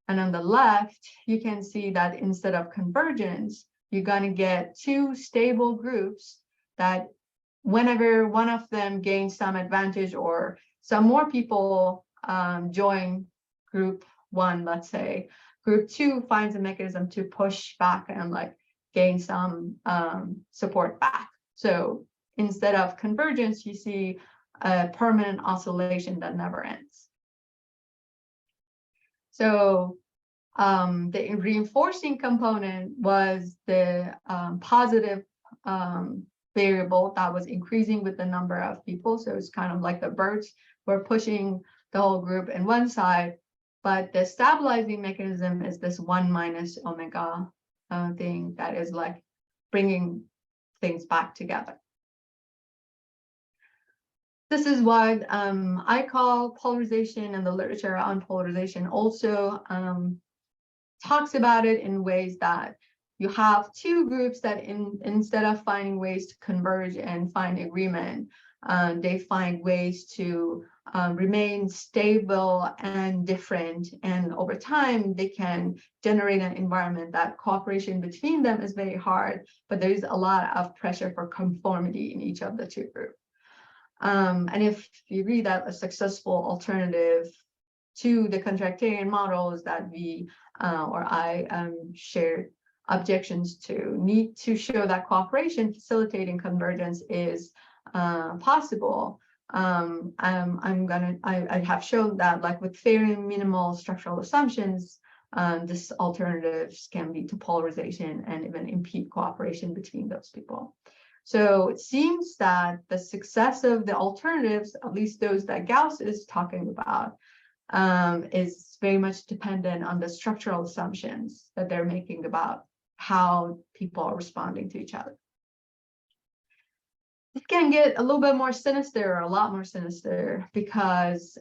And on the left, you can see that instead of convergence, you're going to get two stable groups that whenever one of them gains some advantage or some more people join group one, let's say, group two finds a mechanism to push back and like gain some support back. So instead of convergence, you see a permanent oscillation that never ends. So the reinforcing component was the positive variable that was increasing with the number of people. So it's kind of like the birds were pushing the whole group in one side, but the stabilizing mechanism is this 1 minus omega thing that is like bringing things back together. This is what I call polarization, and the literature on polarization also talks about it in ways that you have two groups that instead of finding ways to converge and find agreement, they find ways to remain stable and different. And over time, they can generate an environment that cooperation between them is very hard, but there is a lot of pressure for conformity in each of the two groups. And if you read that, a successful alternative to the contractarian models that we or I shared objections to, need to show that cooperation facilitating convergence is possible. I have shown that, like with very minimal structural assumptions, this alternatives can lead to polarization and even impede cooperation between those people. So it seems that the success of the alternatives, at least those that Gauss is talking about, is very much dependent on the structural assumptions that they're making about how people are responding to each other. It can get a little bit more sinister, or a lot more sinister, because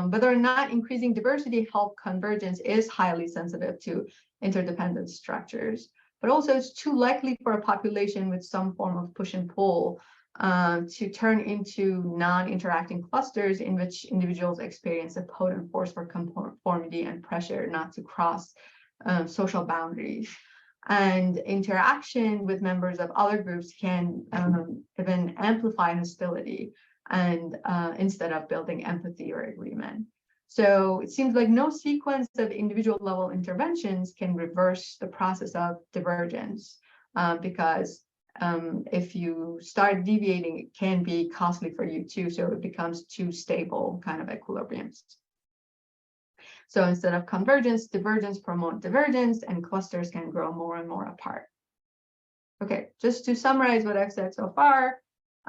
whether or not increasing diversity help convergence is highly sensitive to interdependent structures, but also it's too likely for a population with some form of push and pull to turn into non-interacting clusters in which individuals experience a potent force for conformity and pressure not to cross social boundaries. And interaction with members of other groups can even amplify hostility, and instead of building empathy or agreement. So it seems like no sequence of individual level interventions can reverse the process of divergence, because if you start deviating, it can be costly for you too. So it becomes too stable kind of equilibriums. So instead of convergence, divergence promote divergence, and clusters can grow more and more apart. Okay, just to summarize what I've said so far,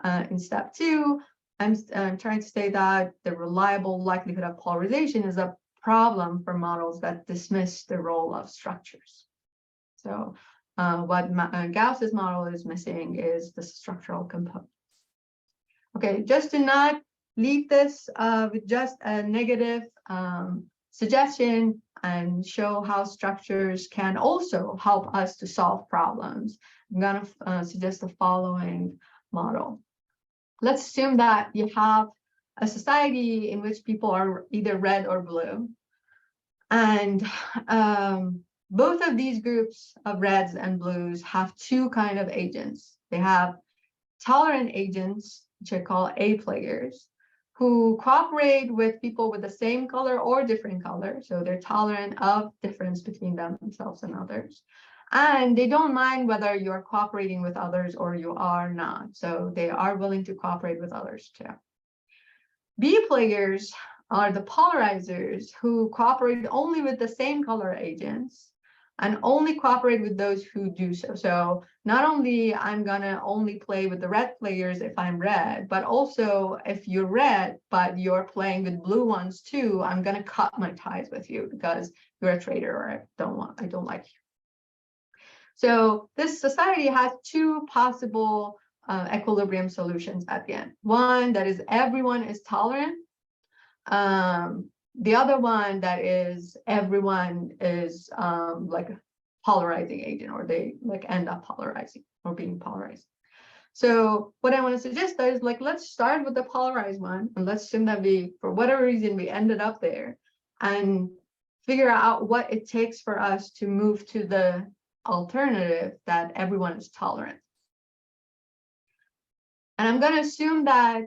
in step 2, I'm trying to say that the reliable likelihood of polarization is a problem for models that dismiss the role of structures. So what Gauss's model is missing is the structural component. Okay, just to not leave this with just a negative suggestion, and show how structures can also help us to solve problems, I'm going to suggest the following model. Let's assume that you have a society in which people are either red or blue, and both of these groups of reds and blues have two kind of agents. They have tolerant agents, which I call A players, who cooperate with people with the same color or different color. So they're tolerant of difference between themselves and others. And they don't mind whether you're cooperating with others or you are not. So they are willing to cooperate with others too. B players are the polarizers, who cooperate only with the same color agents and only cooperate with those who do so. So not only I'm gonna only play with the red players if I'm red, but also if you're red, but you're playing with blue ones too, I'm gonna cut my ties with you because you're a traitor or I don't like you. So this society has two possible equilibrium solutions at the end. One that is everyone is tolerant. The other one that is everyone is like a polarizing agent, or they like end up polarizing or being polarized. So what I want to suggest is, like, let's start with the polarized one, and let's assume that we, for whatever reason, we ended up there, and figure out what it takes for us to move to the alternative that everyone is tolerant. And I'm going to assume that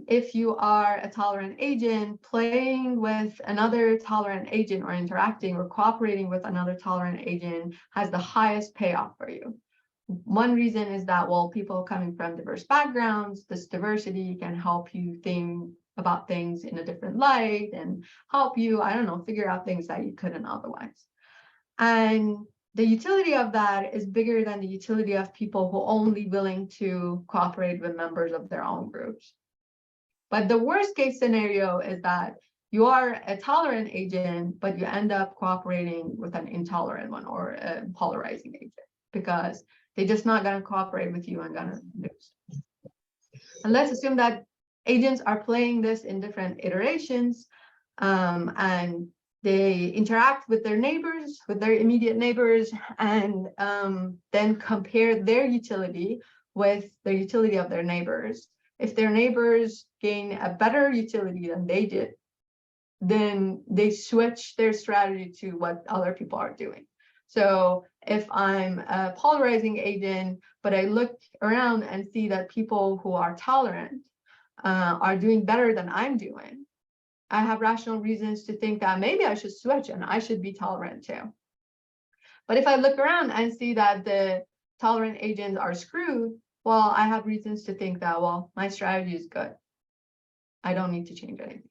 if you are a tolerant agent, playing with another tolerant agent or interacting or cooperating with another tolerant agent has the highest payoff for you. One reason is that, well, people coming from diverse backgrounds, this diversity can help you think about things in a different light and help you, I don't know, figure out things that you couldn't otherwise. And the utility of that is bigger than the utility of people who are only willing to cooperate with members of their own groups. But the worst case scenario is that you are a tolerant agent, but you end up cooperating with an intolerant one or a polarizing agent, because they're just not going to cooperate with you and going to lose. And let's assume that agents are playing this in different iterations, and they interact with their neighbors, with their immediate neighbors, and then compare their utility with the utility of their neighbors. If their neighbors gain a better utility than they did, then they switch their strategy to what other people are doing. So if I'm a polarizing agent, but I look around and see that people who are tolerant are doing better than I'm doing, I have rational reasons to think that maybe I should switch and I should be tolerant too. But if I look around and see that the tolerant agents are screwed, well, I have reasons to think that, well, my strategy is good. I don't need to change anything.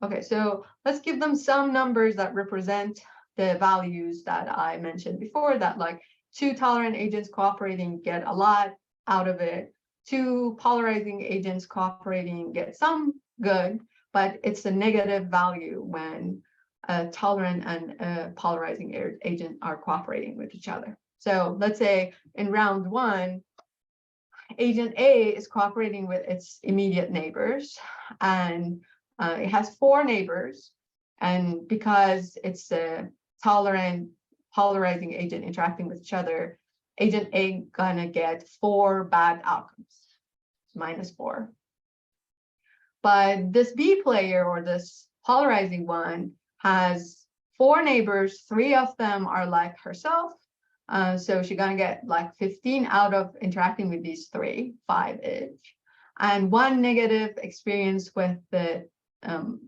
Okay, so let's give them some numbers that represent the values that I mentioned before, that like 2 tolerant agents cooperating get a lot out of it, 2 polarizing agents cooperating get some good, but it's a negative value when a tolerant and a polarizing agent are cooperating with each other. So let's say in round 1, agent A is cooperating with its immediate neighbors, and it has 4 neighbors, and because it's a tolerant polarizing agent interacting with each other, agent A gonna get 4 bad outcomes, -4. But this B player, or this polarizing one, has 4 neighbors, 3 of them are like herself, so she's gonna get like 15 out of interacting with these 3, 5 each, and 1 negative experience with the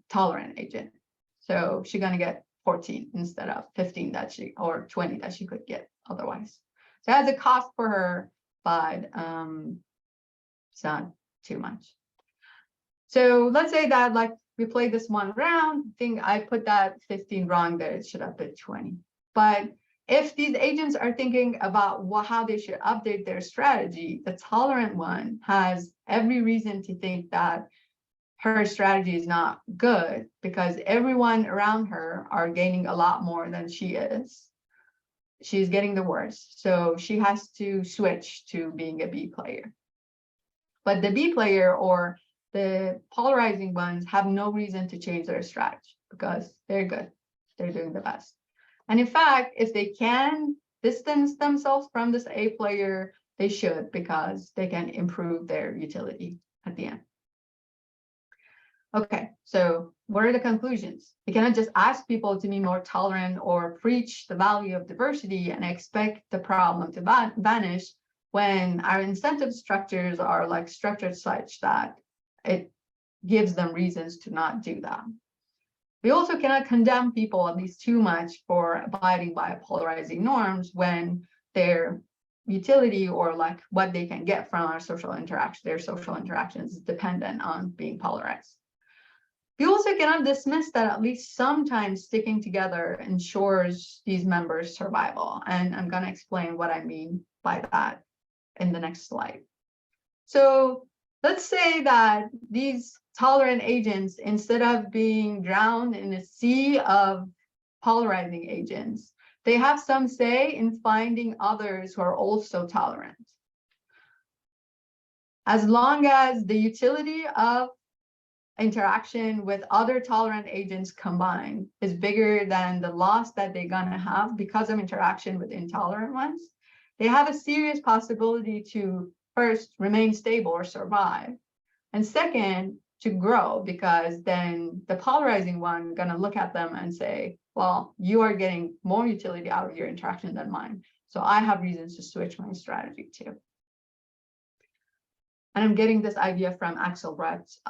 tolerant agent. So she's gonna get 14 instead of 15 that she, or 20 that she could get otherwise. So it has a cost for her, but it's not too much. So let's say that like we played this 1 round. I think I put that 15 wrong there. It should have been 20. But if these agents are thinking about how they should update their strategy, the tolerant one has every reason to think that her strategy is not good because everyone around her are gaining a lot more than she is. She's getting the worst. So she has to switch to being a B player. But the B player or the polarizing ones have no reason to change their strategy because they're good. They're doing the best. And in fact, if they can distance themselves from this A player, they should, because they can improve their utility at the end. Okay, so what are the conclusions? We cannot just ask people to be more tolerant or preach the value of diversity and expect the problem to vanish when our incentive structures are like structured such that it gives them reasons to not do that. We also cannot condemn people, at least too much, for abiding by polarizing norms when their utility or like what they can get from our social interaction, their social interactions, is dependent on being polarized. We also cannot dismiss that at least sometimes sticking together ensures these members' survival. And I'm going to explain what I mean by that in the next slide. So let's say that these tolerant agents, instead of being drowned in a sea of polarizing agents, they have some say in finding others who are also tolerant. As long as the utility of interaction with other tolerant agents combined is bigger than the loss that they're gonna have because of interaction with intolerant ones, they have a serious possibility to first remain stable or survive, and second, to grow, because then the polarizing one gonna look at them and say, well, you are getting more utility out of your interaction than mine, so I have reasons to switch my strategy too. And I'm getting this idea from Axel Brett's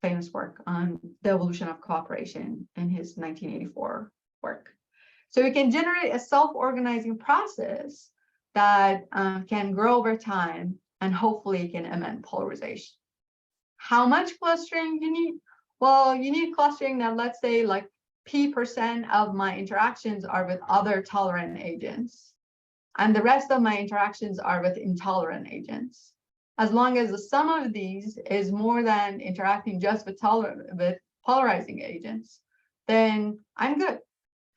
famous work on the evolution of cooperation in his 1984 work. So we can generate a self-organizing process that can grow over time and hopefully can amend polarization. How much clustering you need? Well, you need clustering that, let's say, like P% of my interactions are with other tolerant agents, and the rest of my interactions are with intolerant agents. As long as the sum of these is more than interacting just with polarizing agents, then I'm good.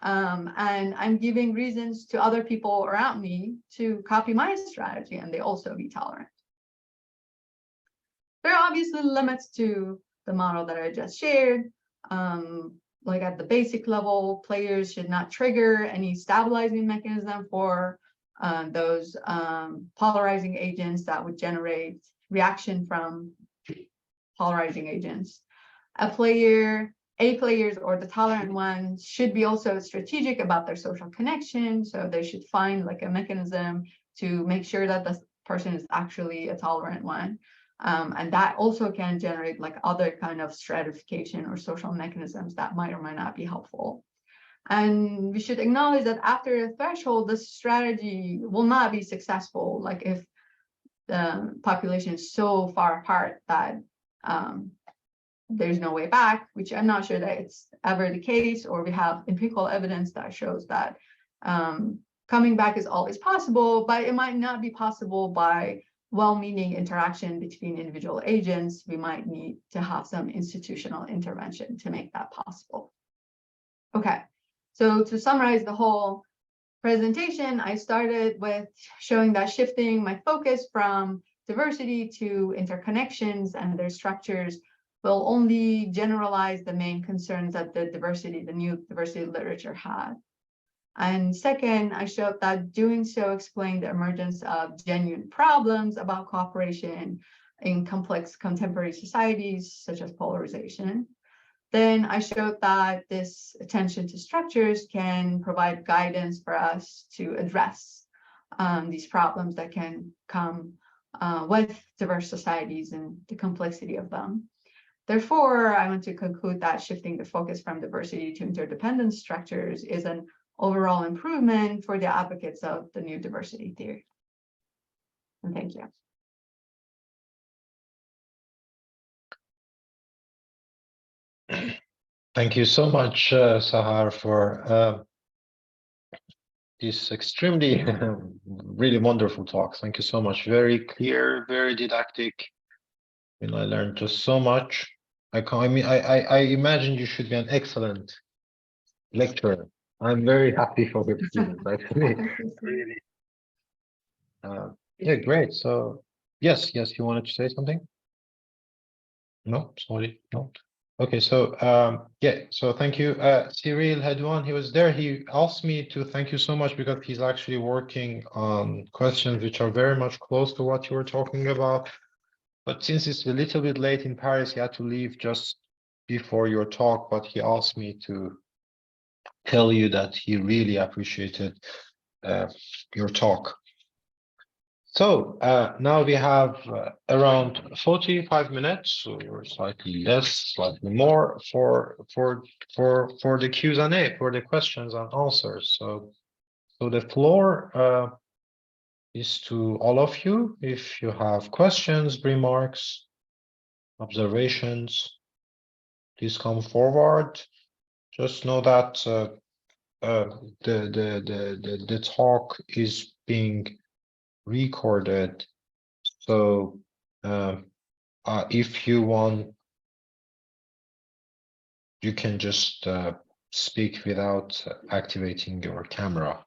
And I'm giving reasons to other people around me to copy my strategy, and they also be tolerant. There are obviously limits to the model that I just shared. Like at the basic level, players should not trigger any stabilizing mechanism for those polarizing agents that would generate reaction from polarizing agents. Players or the tolerant ones should be also strategic about their social connection. So they should find like a mechanism to make sure that the person is actually a tolerant one. And that also can generate like other kind of stratification or social mechanisms that might or might not be helpful. And we should acknowledge that after a threshold, the strategy will not be successful. Like if the population is so far apart that there's no way back, which I'm not sure that it's ever the case, or we have empirical evidence that shows that coming back is always possible, but it might not be possible by well-meaning interaction between individual agents. We might need to have some institutional intervention to make that possible. Okay, so to summarize the whole presentation, I started with showing that shifting my focus from diversity to interconnections and their structures will only generalize the main concerns that the new diversity literature had. And second, I showed that doing so explained the emergence of genuine problems about cooperation in complex contemporary societies, such as polarization. Then I showed that this attention to structures can provide guidance for us to address these problems that can come with diverse societies and the complexity of them. Therefore, I want to conclude that shifting the focus from diversity to interdependence structures is an overall improvement for the advocates of the new diversity theory. And thank you. Thank you so much, Sahar, for this extremely, really wonderful talk. Thank you so much. Very clear, very didactic. I learned just so much. I imagine you should be an excellent lecturer. I'm very happy for your students, actually. Really. Yeah, great. So, yes, you wanted to say something? No, sorry, no. Okay, so yeah, so thank you. Cyril Hedwan, he was there. He asked me to thank you so much because he's actually working on questions which are very much close to what you were talking about. But since it's a little bit late in Paris, he had to leave just before your talk, but he asked me to tell you that he really appreciated your talk. So now we have around 45 minutes, or slightly less, slightly more, for the Q&A, for the questions and answers. So the floor is to all of you. If you have questions, remarks, observations, please come forward. Just know that the talk is being recorded. So if you want, you can just speak without activating your camera,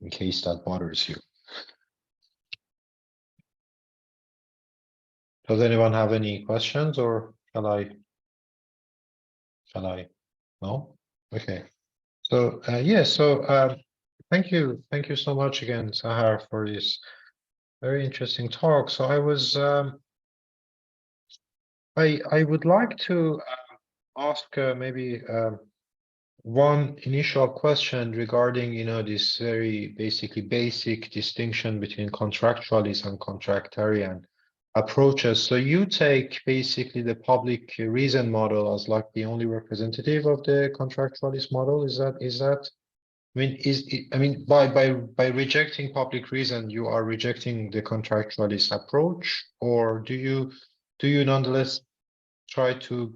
in case that bothers you. Does anyone have any questions, or shall I? No? Okay. So yeah, so thank you so much again, Sahar, for this very interesting talk. So I was I would like to ask maybe one initial question regarding, this very basic distinction between contractualist and contractarian approaches. So you take basically the public reason model as like the only representative of the contractualist model. Is that? I mean, by rejecting public reason, you are rejecting the contractualist approach, or do you nonetheless try to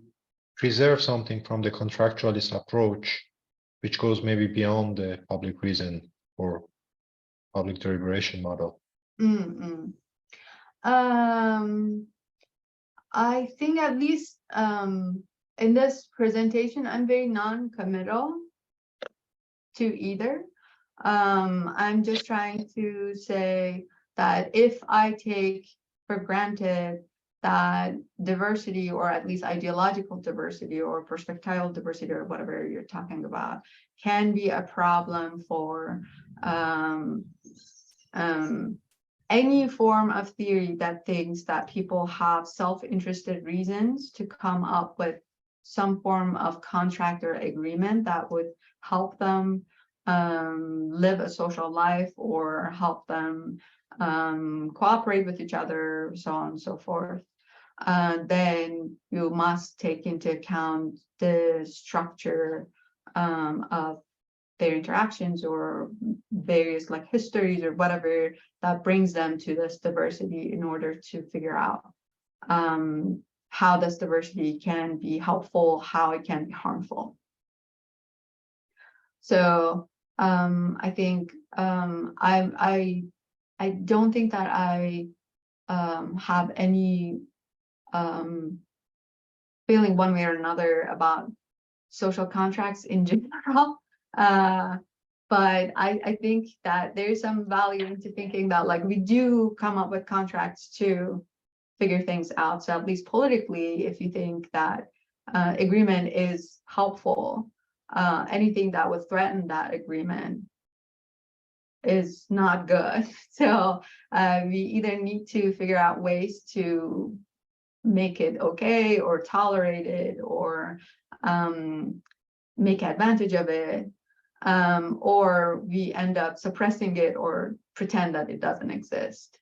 preserve something from the contractualist approach, which goes maybe beyond the public reason or public deliberation model? I think at least in this presentation, I'm very non-committal to either. I'm just trying to say that if I take for granted that diversity, or at least ideological diversity or perspectival diversity, or whatever you're talking about, can be a problem for any form of theory that thinks that people have self-interested reasons to come up with some form of contract or agreement that would help them live a social life, or help them cooperate with each other, so on and so forth. Then you must take into account the structure of their interactions, or various like histories or whatever that brings them to this diversity, in order to figure out how this diversity can be helpful, how it can be harmful. So I think I don't think that I have any feeling one way or another about social contracts in general. But I think that there's some value into thinking that like we do come up with contracts to figure things out. So at least politically, if you think that agreement is helpful, anything that would threaten that agreement is not good. So we either need to figure out ways to make it okay, or tolerate it, or make advantage of it, or we end up suppressing it or pretend that it doesn't exist.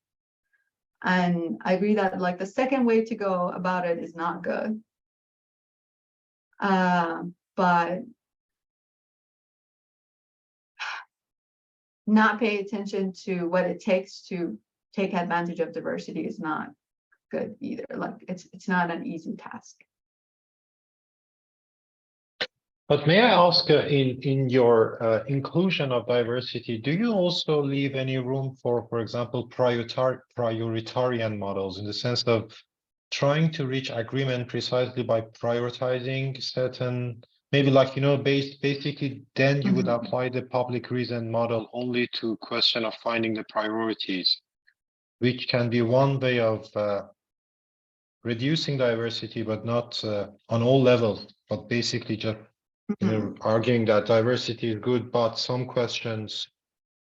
And I agree that like the second way to go about it is not good. But not pay attention to what it takes to take advantage of diversity is not good either. Like it's not an easy task. But may I ask, in your inclusion of diversity, do you also leave any room for example, prioritarian models, in the sense of trying to reach agreement precisely by prioritizing certain, maybe like, you know, basically then you would apply the public reason model only to question of finding the priorities, which can be one way of reducing diversity, but not on all levels, but basically just, you know, arguing that diversity is good, but some questions,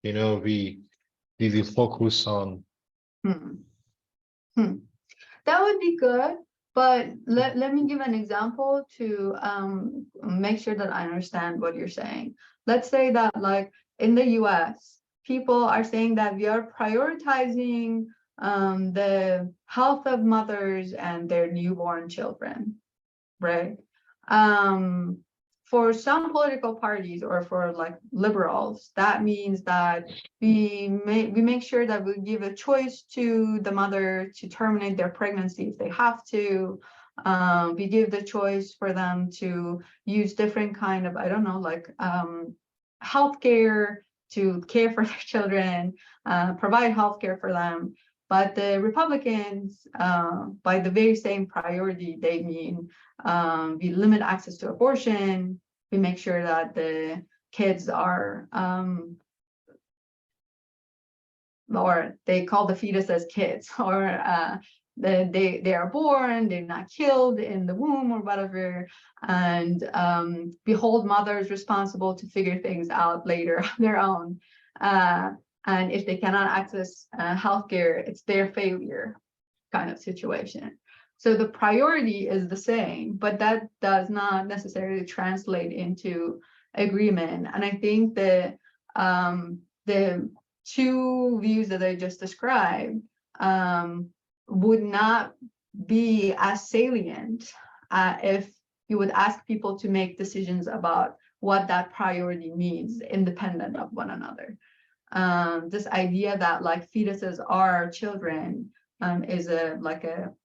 you know, we will focus on. That would be good, but let me give an example to make sure that I understand what you're saying. Let's say that like in the US, people are saying that we are prioritizing the health of mothers and their newborn children, right? For some political parties, or for like liberals, that means that we make sure that we give a choice to the mother to terminate their pregnancy if they have to. We give the choice for them to use different kind of, I don't know, like healthcare to care for their children, provide healthcare for them. But the Republicans, by the very same priority, they mean we limit access to abortion. We make sure that the kids are, or they call the fetuses kids, or they are born, they're not killed in the womb or whatever, and we hold mothers responsible to figure things out later on their own. And if they cannot access healthcare, it's their failure kind of situation. So the priority is the same, but that does not necessarily translate into agreement. And I think the two views that I just described would not be as salient if you would ask people to make decisions about what that priority means, independent of one another. This idea that like fetuses are children is a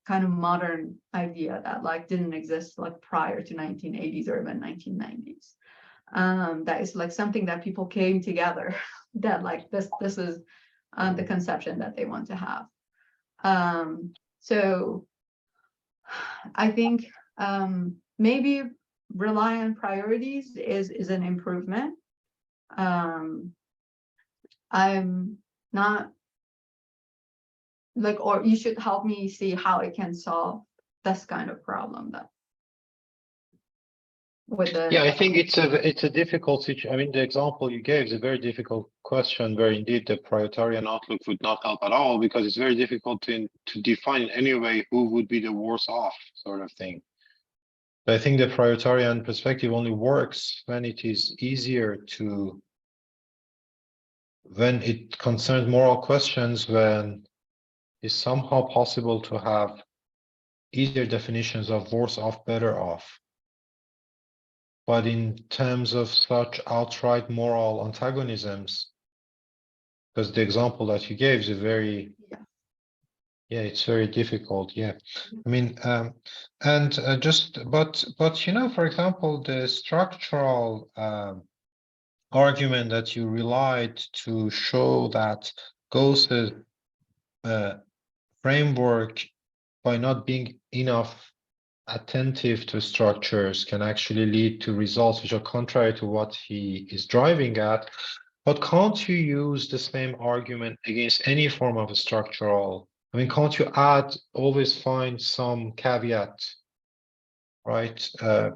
kind of modern idea that like didn't exist like prior to 1980s or even 1990s. That is like something that people came together that like this is the conception that they want to have. So I think maybe rely on priorities is an improvement. I'm not like, or you should help me see how I can solve this kind of problem then. With the Yeah, I think it's a difficult situation. I mean, the example you gave is a very difficult question where indeed the prioritarian outlook would not help at all, because it's very difficult to define in any way who would be the worse off sort of thing. But I think the prioritarian perspective only works when it is easier to, when it concerns moral questions, when it's somehow possible to have easier definitions of worse off, better off. But in terms of such outright moral antagonisms, because the example that you gave is a very, yeah, it's very difficult. Yeah, I mean, but you know, for example, the structural argument that you relied to show that Gauss's framework, by not being enough attentive to structures, can actually lead to results which are contrary to what he is driving at. But can't you use the same argument against any form of a structural? I mean, can't you always find some caveat, right? I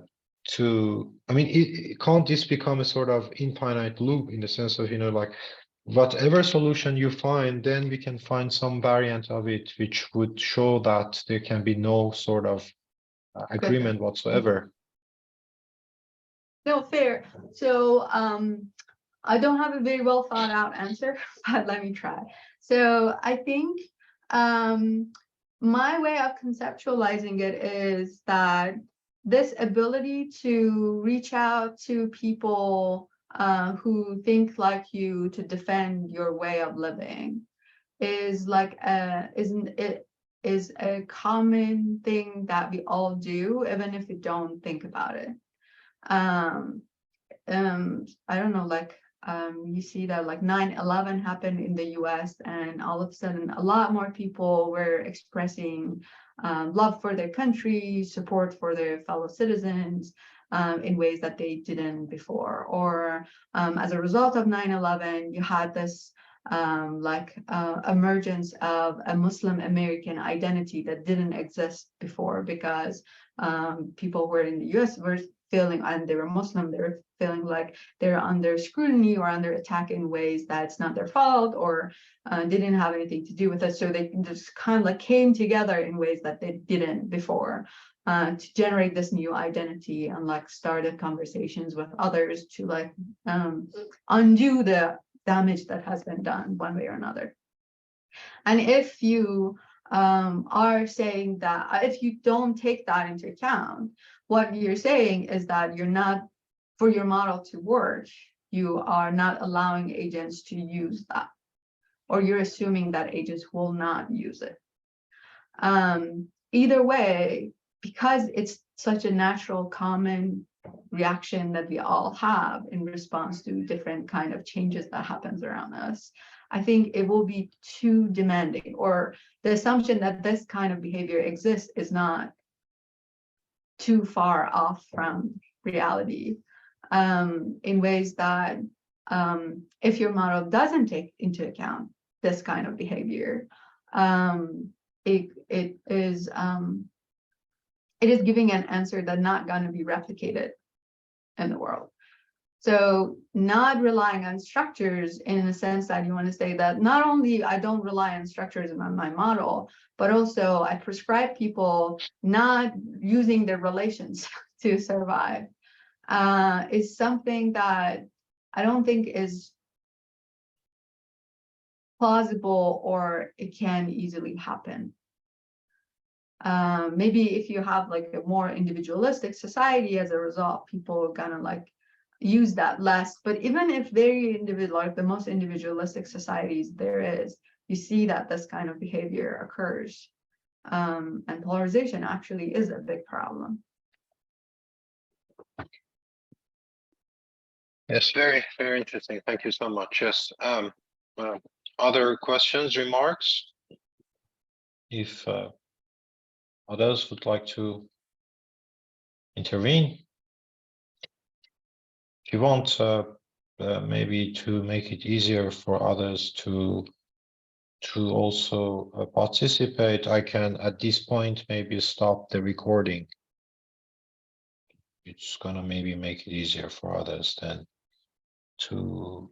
mean, can't this become a sort of infinite loop in the sense of, you know, like whatever solution you find, then we can find some variant of it which would show that there can be no sort of agreement whatsoever. No, fair. So I don't have a very well thought out answer, but let me try. So I think my way of conceptualizing it is that this ability to reach out to people who think like you to defend your way of living is like is a common thing that we all do, even if we don't think about it. I don't know, like you see that like 9/11 happened in the US, and all of a sudden a lot more people were expressing love for their country, support for their fellow citizens in ways that they didn't before. Or as a result of 9/11, you had this emergence of a Muslim American identity that didn't exist before, because people were in the US were feeling, and they were Muslim, they were feeling like they're under scrutiny or under attack in ways that's not their fault, or they didn't have anything to do with it. So they just kind of like came together in ways that they didn't before to generate this new identity, and like started conversations with others to like undo the damage that has been done one way or another. And if you are saying that, if you don't take that into account, what you're saying is that you're not, for your model to work, you are not allowing agents to use that, or you're assuming that agents will not use it. Either way, because it's such a natural, common reaction that we all have in response to different kind of changes that happens around us, I think it will be too demanding, or the assumption that this kind of behavior exists is not too far off from reality, in ways that if your model doesn't take into account this kind of behavior, it is giving an answer that's not going to be replicated in the world. So not relying on structures in the sense that you want to say that not only I don't rely on structures in my model, but also I prescribe people not using their relations to survive, is something that I don't think is plausible, or it can easily happen. Maybe if you have like a more individualistic society, as a result, people are gonna like use that less. But even if very individual, like the most individualistic societies there is, you see that this kind of behavior occurs, and polarization actually is a big problem. Yes, very, very interesting. Thank you so much. Yes. Other questions, remarks? If others would like to intervene. If you want, maybe to make it easier for others to to also participate, I can at this point maybe stop the recording. It's gonna maybe make it easier for others then to